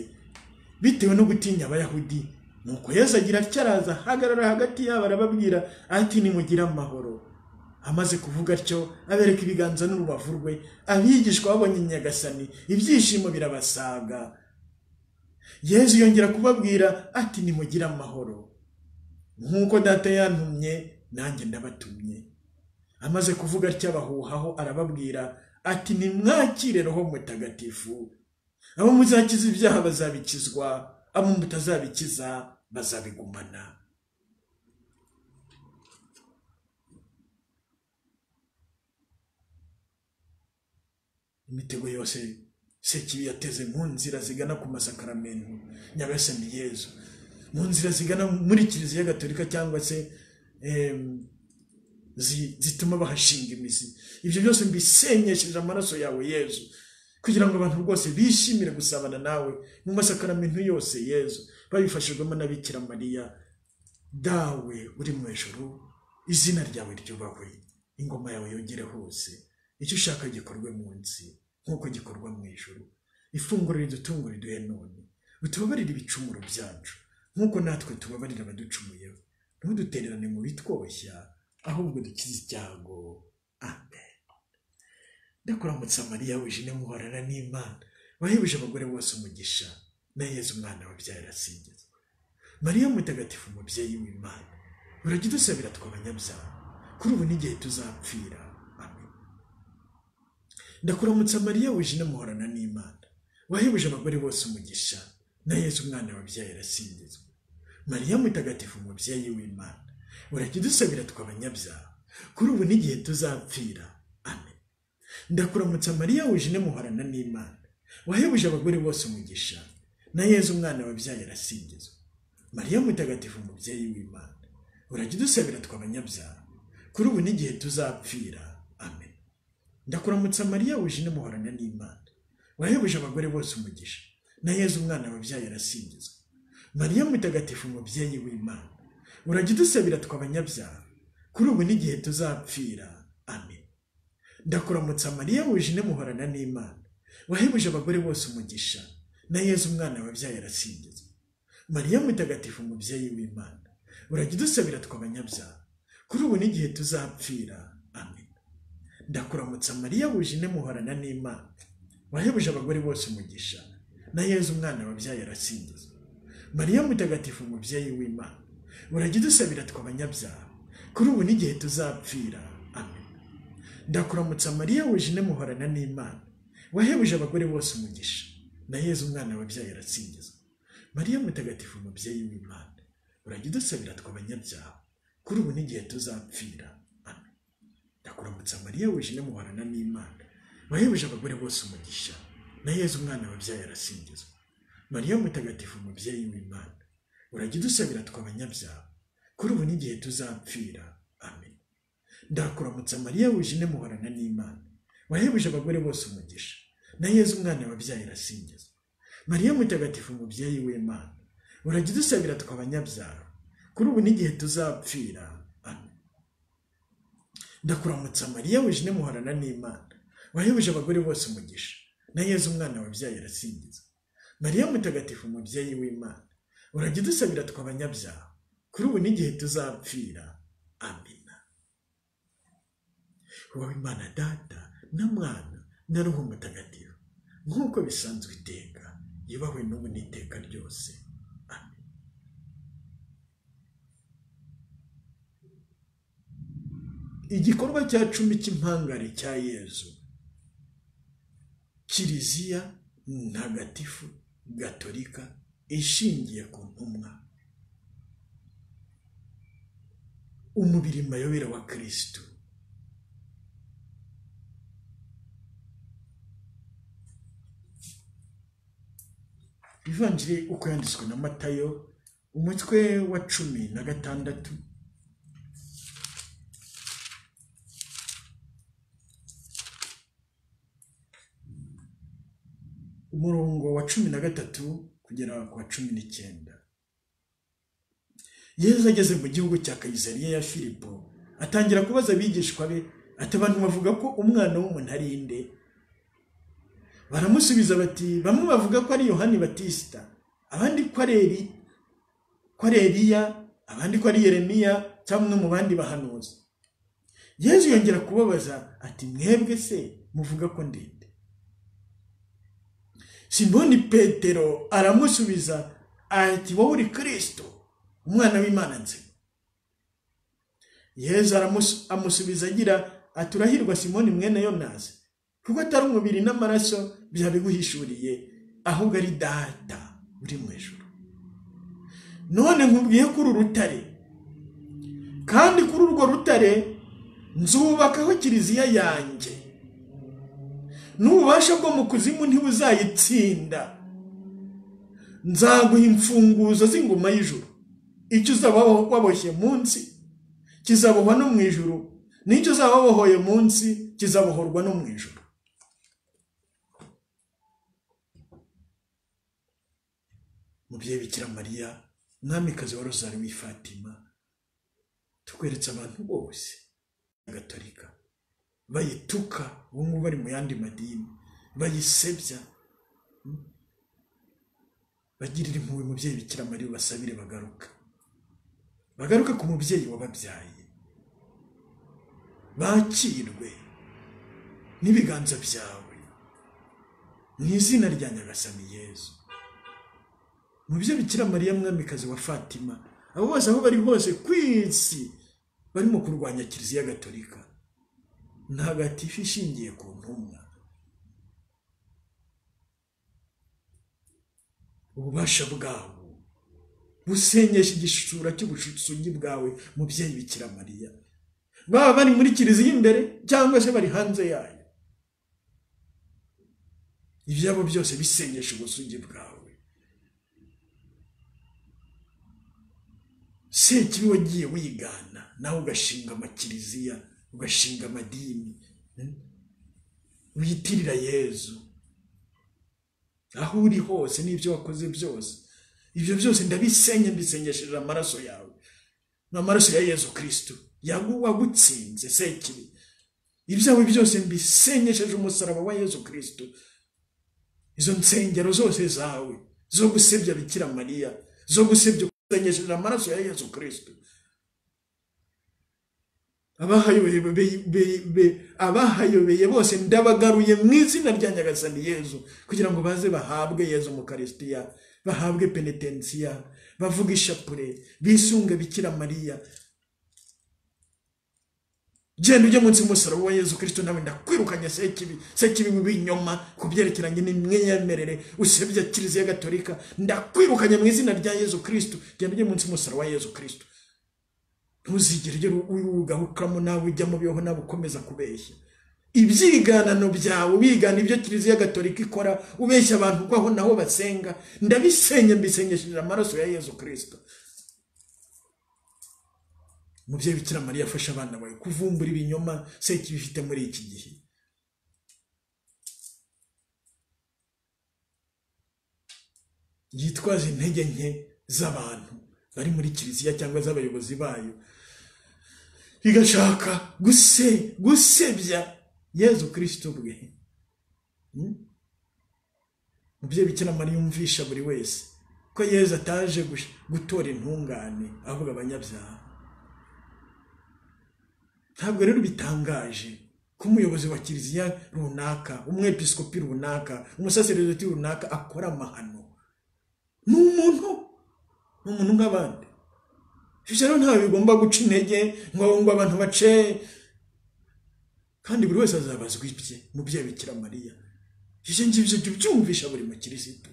bitewe no gutinya Abayahudi. Nuko Yesu agira ataraza hagarara hagati yabo arababwira ati nimugira amahoro. Amaze kuvuga atyo abereka ibiganza n'urubavu rwe. Abigishwa babonye Nyagasani ibyishimo birabasaga. Yesu yongera kubabwira ati nimugira amahoro. Nkuko Data yantumye nanjye ndabatumye. Amaze kuvuga atyo abahuhaho arababwira ati nimwakire Roho Mutagatifu. Abo muzakiza ibyaha bazabikizwa, abo mutazabikiza bazabigumana. Imitego yose Sekibi yateze mu nzira zigana ku masakaramentu Nyagasani Yezu, mu nzira zigana muri Kiliziya Gatolika cyangwa se zituma bahashinga imizi. Ibyo byose mbisenyesheje amaraso yawe Yezu kugira ngo abantu rwose bishimire gusabana nawe mu masakaramentu yose Yezu babifashijwemo na Bikira Mariya. Dawe uri mu ijuru izina ryawe ryubahwe, ingoma yawe yogere hose, icyo ushaka gikorwe munsi nkuko gikorwa mu ijuru. Ifunguro ridutungura riduhe none, utubabarire ibicumuro byacu nkuko natwe tubabarira abaducumuyeho, ntudutererane mu bitwoshya ahubwo dukize icyago. Amen. Ndakuramutsa Mariya wuje muhorana n'Imana, wahebuje abagore bose umugisha, na Yezu umwana wabyaye arasingizwa. Mariya mutagatifu umubyeyi w'Imana, urajya udusabira tw'abanyabyaha kuri ubu n'igihe tuzapfira. Amen. Ndakuramutsa Mariya wuje muhorana n'Imana, wahebuje abagore bose umugisha, na Yezu umwana wabyaye arasingizwa. Mariya mutagatifu umubyeyi w'Imana, urajya udusabira tw'abanyabyaha kuri ubu n'igihe tuzapfira. Amen. Ndakuramutsa Mariya wuje muhorana n'Imana, wahebuje abagore bose umugisha, na Yezu umwana wabyaye arasingizwa. Mariya mutagatifu umubyeyi w'Imana, urajya udusabira tw'abanyabyaha kuri ubu n'igihe tuzapfira. Amen. Ndakuramutsa Mariya wuje muhorana n'Imana, wahebuje abagore bose umugisha, na Yezu umwana wabyaye arasingizwa. Mariya mutagatifu umubyeyi w'Imana, urajya udusabira tw'abanyabyaha kuri ubu n'igihe tuzapfira. Amen. Ndakuramutsa Mariya wuje muhorana n'Imana, wahebuje abagore bose umugisha, na Yezu umwana wabyaye arasingizwa. Mariya mutagatifu umubyeyi w'Imana, urajya udusabira tw'abanyabyaha kuri ubu n'igihe tuzapfira. Amen. Ndakuramutsa Mariya wuje muhorana n'Imana, wahebuje abagore bose umugisha, na Yezu umwana wabyaye arasingizwa. Mariya mutagatifu umubyeyi w'Imana, urajya udusabira tw'abanyabyaha kuri ubu n'igihe tuzapfira. Amen. Ndakuramutsa Mariya wuje muhorana n'Imana, wahebuje abagore bose umugisha, na Yezu umwana wabyaye arasingizwa. Mariya mutagatifu umubyeyi w'Imana, urajya udusabira tw'abanyabyaha kuri ubu n'igihe tuzapfira. Amen. Ndakuramutsa ndakuramutsa Mariya wuje muhorana n'Imana wahebuje abagore bose umugisha na Yezu umwana wabyaye arasingizwa Mariya mutagatifu umubyeyi w'Imana urajya udusabira tw'abanyabyaha kuri ubu n'igihe tuzapfira amen ndakuramutsa Mariya wuje muhorana n'Imana wahebuje abagore bose umugisha na Yezu umwana wabyaye arasingizwa Mariya mutagatifu umubyeyi w'Imana urajya udusabira tw'abanyabyaha kuri ubu n'igihe tuzapfira amen ndakuramutsa Mariya wuje muhorana n'Imana wahebuje abagore bose umugisha na Yezu umwana wabyaye arasingizwa Mariya mutagatifu umubyeyi w'Imana urajya udusabira tw'abanyabyaha kuri ubu n'igihe tuzapfira amen wowe Imana Data na Mwana na Roho Mutagatifu nk'uko bisanzwe iteka yubahwe n'ubu n'iteka ryose amen igikorwa cya 10 cy'impangare cya Yezu Kiliziya ntagatifu gatolika ishingiye ku ntumwa umubiri mayobera wa Kristo Ivanjiri uko yanditswe na Matayo umutwe wa 16 umurongo wa 13 kugera ku wa 19 Yezu ageze mu gihugu cya Kayisariya ya Filipo atangira kubaza abigishwa be ati abantu bavuga ko umwana w'umuntu ari inde baramusubiza bati bamwe bavuga ko ari Yohani Batista abandi ko ari Eliya abandi ko ari Yeremiya cyangwa mu bandi bahanuzi Yezu yongera kubabaza ati mwebwe se muvuga ko ndinde Simoni Petero aramusubiza ati wowe uri Kristo umwana w'Imana nzima Yezu amusubiza agira ati urahirwa Simoni mwene Yonazi kuko atari umubiri n'amaraso byabiguhishuriye ahubwo ari Data uri mu ijuru none nkubwiye kuri urutare kandi kuri urwo rutare nzubakaho Kiliziya yanjye n'ububasha bwo mu kuzimu ntibuzayitsinda nzaguha imfunguzo z'ingoma y'ijuru icyo uzaba waboshye munsi kizabohwa no mu ijuru n'icyo uzaba wabohoye munsi kizabohorwa no mu ijuru Mubyeyi Bikira Mariya mwamikazi wa Rozari w'i Fatima tukweretse abantu bose gatolika bayituka ubu bari mu yandi madini bayisebya bagirira impuhwe Mubyeyi Bikira Mariya basabire bagaruka ku mubyeyi wababyaye bakirwe n'ibiganza byawe mu izina rya Nyagasani Yezu Mubyeyi Bikira Mariya mwamikazi wa Fatima abo bose aho bari hose kwisi barimo kurwanya Kiliziya Gatolika ntagatifu ishingiye ku ntumwa ububasha bwabo busenyesha igishura cy'ubushugi bwawe Mubyeyi Bikira Mariya baba bari muri Kiliziya imbere cyangwa se bari hanze yayo ibyabo byose bisenyesha ubusugi bwawe Sekibi wagiye wigana nawe ugashinga amakiliziya ugashinga amadini wiyitirira Yezu aho uri hose n'ibyo wakoze byose ibyo byose ndabisenye mbisenyesheje amaraso yawe n'amaraso ya Yezu Kristo wagutsinze Sekibi ibyawe byose mbisenyesheje umusaraba wa Yezu Kristo izo nsengero zose zawe zo gusebya Bikira Mariya zo gusebya kusenyesheje amaraso ya Yezu Kristo abahayobeye bose ndabagaruye mu izina rya Nyagasani Yezu kugira ngo baze bahabwe Yezu mu Karistiya bahabwe penitensiya bavuga ishapure bisunga Bikira Mariya genda ujye munsi y'umusaraba wa Yezu Kristo nawe ndakwirukanya Sekibi mu binyoma kubyerekeranye n'imyemerere usebya Kiliziya Gatolika ndakwirukanya mu izina rya Yezu Kristo genda ujye munsi y'umusaraba wa Yezu Kristo ntuzigere ugarukamo nawe ujya mu biho nawe ukomeza kubeshya. Ibyiganano byawe bigana ibyo Kiliziya Gatolika ikora ubeshya abantu ko aho naho basenga, ndabisenye mbisenyesheje amaraso ya Yezu Kristo. Mubyeyi Bikira Mariya afasha abana bawe kuvumbura ibinyoma seki bifite muri iki gihe. Yitwaza intege nke z'abantu bari muri Kiliziya cyangwa z'abayobozi bayo, igashaka gusebya Yezu Kristo bwe. Mubyeyi Bikira Mariya yumvisha buri wese ko Yezu ataje gutora intungane ahubwo abanyabyaha. Ntabwo rero bitangaje ko umuyobozi wa Kiliziya runaka, umwepiskopi runaka, umusaseredoti runaka akora amahano. Ni umuntu nk'abandi. Ibyo rero ntawe bigomba guca intege ngo abantu bace, kandi buri wese azabazwa ibye. Mubyeyi Bikira Mariya ibyo ngibyo byumvisha buri mukirisitu,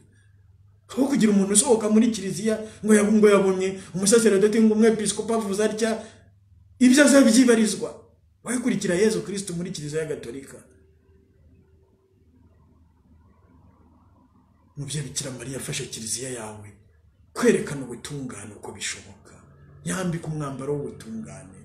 aho kugira umuntu usohoka muri Kiliziya ngo yabonye umusaseredoti ngo umwepiskopi avuze atya, ibyo azabyibarizwa. Wakurikira Yezu Kristo muri Kiliziya Gatolika. Mubyeyi Bikira Mariya afasha Kiliziya yawe kwerekana ubutungane uko bishoboka, yambika umwambaro w'ubutungane.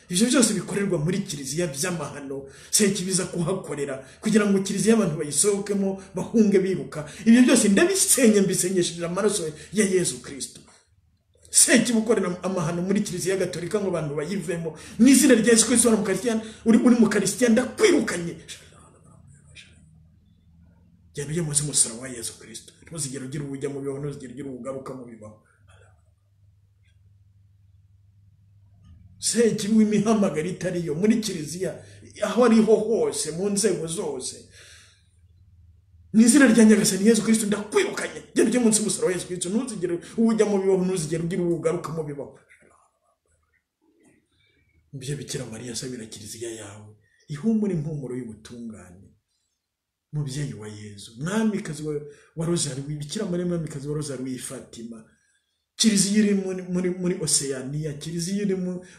Ibyo byose bikorerwa muri Kiliziya by'amahano seki biza kuhakorera kugira ngo Kiliziya abantu bayisohokemo bahunge biruka. Ibyo byose ndabisenye mbisenyesheje amaraso ya Yezu Kristo. Seki bukorera amahano muri Kiliziya Gatolika ngo abantu bayivemo mu izina rya Yesu Kristo mu Kristiyan. Uri mu Kristiyan ndakwirukanye. Genda ujye munsi y'umusaraba wa Yezu Kristo. Ntuzigere ugira ubujya mu bibaho, ntuzigere ugira ugaruka mu bibaho. Seki w'imihamagaro itariyo muri Kiliziya aho ariho hose mu nzego zose, mu izina rya Nyagasani Yezu Kristo ndakwirukanye. Genda ujye munsi y'umusaraba wa Yezu Kristo. Ntuzigere ujya mu bibaho, ntuzigere ugira ugaruka mu bibaho. Mubyeyi Bikira Mariya asabira Kiliziya yawe ihumure impumuro y'ubutungane. Mubyeyi wa Yezu, mwamikazi wa Rozari, Bikira Mariya mwamikazi wa Rozari w'i Fatima. Kiliziya iri muri Oceania, Kiliziya iri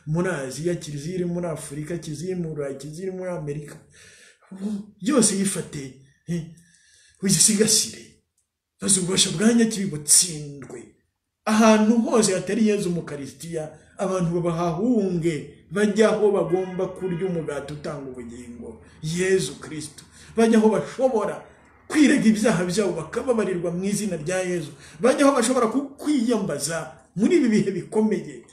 muri Aziya, Kiliziya iri muri Afurika, Kiliziya iri muri Burayi, Kiliziya iri muri Amerika, yose yifate uyisigasire, maze ububasha bwa Nyakibi butsindwe. Ahantu hose hatari Yezu mu Kristiya, abantu babahahunge bajya aho bagomba kurya umugati utanga ubugingo, Yezu Kristo. Bajya aho bashobora kwirega ibyaha byabo bakababarirwa mu izina rya Yezu. Bajya aho bashobora kwiyambaza muri ibi bihe bikomeye.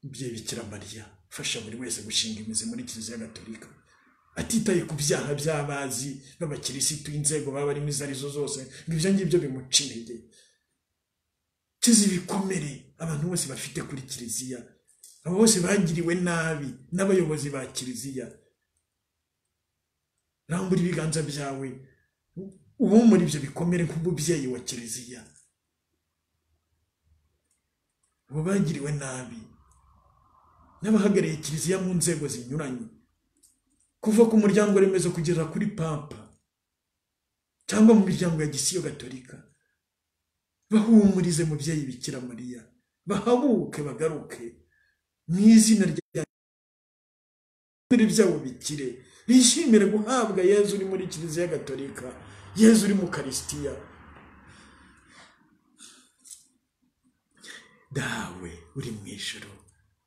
Mubyeyi Bikira Mariya fasha buri wese gushinga imizi muri Kiliziya Gatolika, atitaye ku byaha by'abazi b'abakirisitu, inzego baba barimo izo arizo zose, ngo ibyo ngibyo bimuca intege. Kizi ibikomere abantu bose bafite kuri Kiliziya, abo bose bagiriwe nabi n'abayobozi ba Kiliziya. Rambura ibiganza byawe ubu muri ibyo bikomere nk'umubyeyi wa Kiliziya. Abo bagiriwe nabi n'abahagarariye Kiliziya mu nzego zinyuranye, kuva ku muryango remezo kugera kuri Papa cyangwa mu miryango ya Gisiyo Gatolika, bahumurize mubyeyi Bikira Mariya, bahabuke bagaruke mu izina rya byabo bikire, bishimire guhabwa Yezu uri muri Kiliziya Gatolika, Yezu uri mu Kristiya. Dawe uri mu ijuru,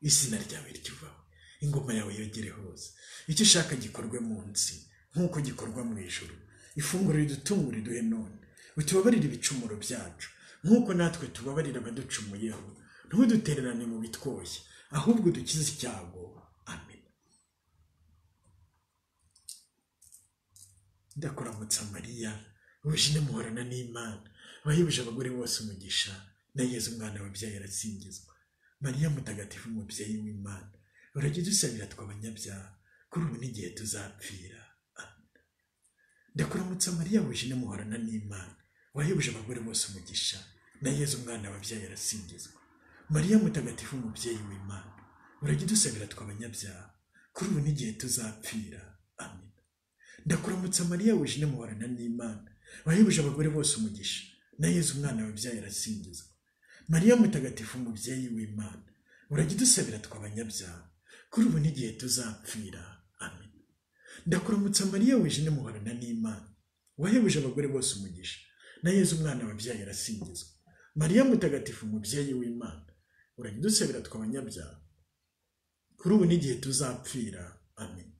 izina ryawe ryubahe, ingoma yawe yogere hose, icyo ushaka gikorwe munsi nk'uko gikorwa mu ijuru. Ifunguro ridutunga riduhe none, utubabarire ibicumuro byacu nk'uko natwe tubabarira abaducumuyeho, ntudutererane mu bitwoshye, ahubwo dukize icyago. Amen. Ndakuramutsa Mariya, wuje muhorana n'Imana, wahebuje abagore bose umugisha, na Yezu umwana wabyaye arasingizwa. Mariya mutagatifu umubyeyi w'Imana, urajye dusabira tw'abanyabyaha kuri ubu n'igihe tuzapfira. Amen. Ndakuramutsa Mariya, wuje muhorana n'Imana, wahebuje abagore bose umugisha, na Yezu umwana wabyaye arasingizwa. Mariya mutagatifu umubyeyi w'Imana, urajye dusabira tw'abanyabyaha kuri ubu n'igihe tuzapfira. Amen. ndakuramutsa Mariya wuje muhorana n'Imana wahebuje abagore bose umugisha na Yezu umwana wabyaye arasingizwa Mariya mutagatifu umubyeyi w'Imana urajya udusabira tw'abanyabyaha kuri ubu n'igihe tuzapfira amen ndakuramutsa Mariya wuje muhorana n'Imana wahebuje abagore bose umugisha na Yezu umwana wabyaye arasingizwa Mariya mutagatifu umubyeyi w'Imana urajya udusabira tw'abanyabyaha kuri ubu n'igihe tuzapfira amen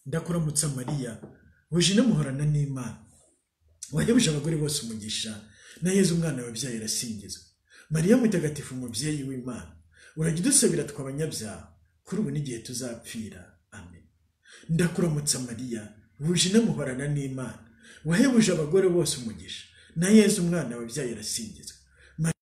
ndakuramutsa Mariya wuje muhorana n'Imana wahebuje abagore bose umugisha na Yezu umwana wabyaye arasingizwa Mariya mutagatifu umubyeyi w'Imana urajya udusabira tw'abanyabyaha kuri ubu n'igihe tuzapfira amen ndakuramutsa Mariya wuje muhorana n'Imana wahebuje abagore bose umugisha na Yezu umwana wabyaye arasingizwa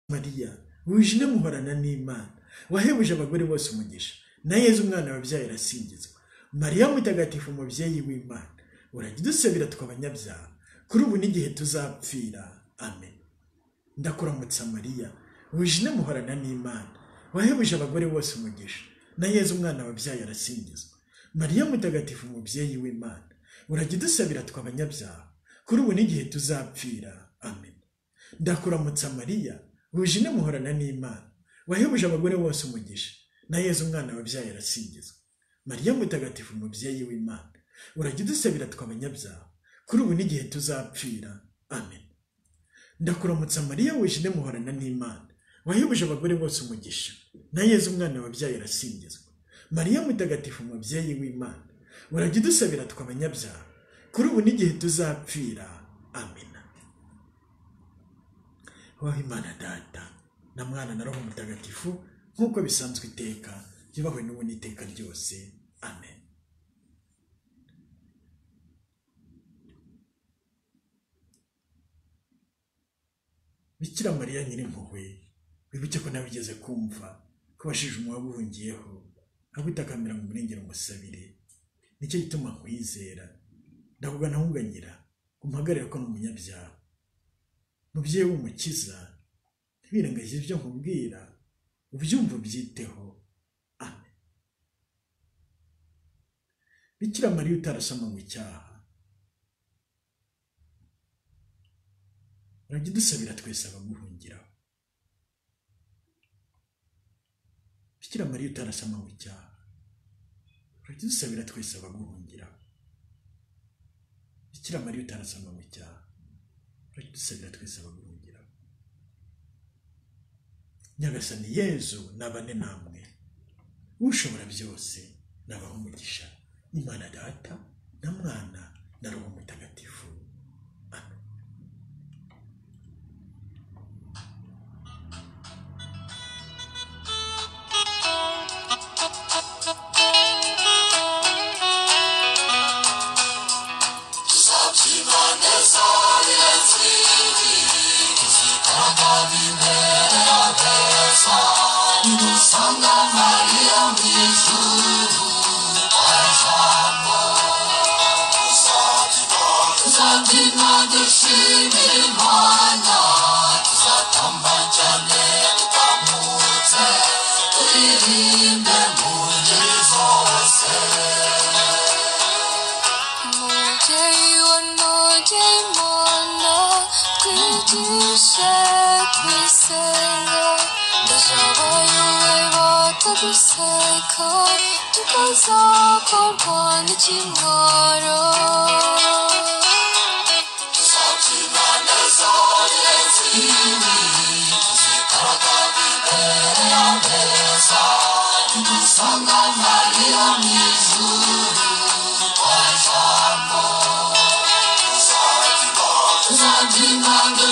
Mariya wuje muhorana n'Imana wahebuje abagore bose umugisha na Yezu umwana wabyaye arasingizwa Mariya mutagatifu umubyeyi w'Imana urajya udusabira tw'abanyabyaha kuri ubu n'igihe tuzapfira amen ndakuramutsa Mariya wuje muhorana n'Imana wahebuje abagore bose umugisha na Yezu umwana wabyaye arasingizwa Mariya mutagatifu umubyeyi w'Imana urajya udusabira tw'abanyabyaha kuri ubu n'igihe tuzapfira amen ndakuramutsa Mariya wuje muhorana n'Imana wahebuje abagore bose umugisha na Yezu umwana wabyaye arasingizwa Mariya mutagatifu umubyeyi w'Imana urajya udusabira tw'abanyabyaha kuri ubu n'igihe tuzapfira amen ndakuramutsa Mariya wuje muhorana n'Imana wahebuje abagore bose umugisha na Yezu umwana wabyaye arasingizwa Mariya mutagatifu umubyeyi w'Imana urajya udusabira tw'abanyabyaha kuri ubu n'igihe tuzapfira amen waho Imana Data na Mwana na Roho Mutagatifu nk'uko bisanzwe iteka yubahwe n'ubu n'iteka ryose amen Bikira Mariya Nyirimpuhwe wibuke ko nawe ugeze kumva ko washije umuba uhungiyeho agutakamira mu murengero umusabire nicyo gituma nkwizera ndakugana nkuganyira umpagarire ko n'umunyabyaha mubyeyi w'umukiza ntibirengagize ibyo nkubwira ubyumva ubyiteho amen Bikira Mariya utarasomanywe icyaha urajya udusabira twese abaguhungiraho Bikira Mariya utarasomanywe icyaha urajya udusabira twese abaguhungiraho Bikira Mariya utarasomanywe icyaha urajya udusabira twese abaguhungiraho Nyagasani Yezu nabane namwe ushobora byose nabaho umugisha Imana Data na Mwana na Roho Mutagatifu amen Zadimando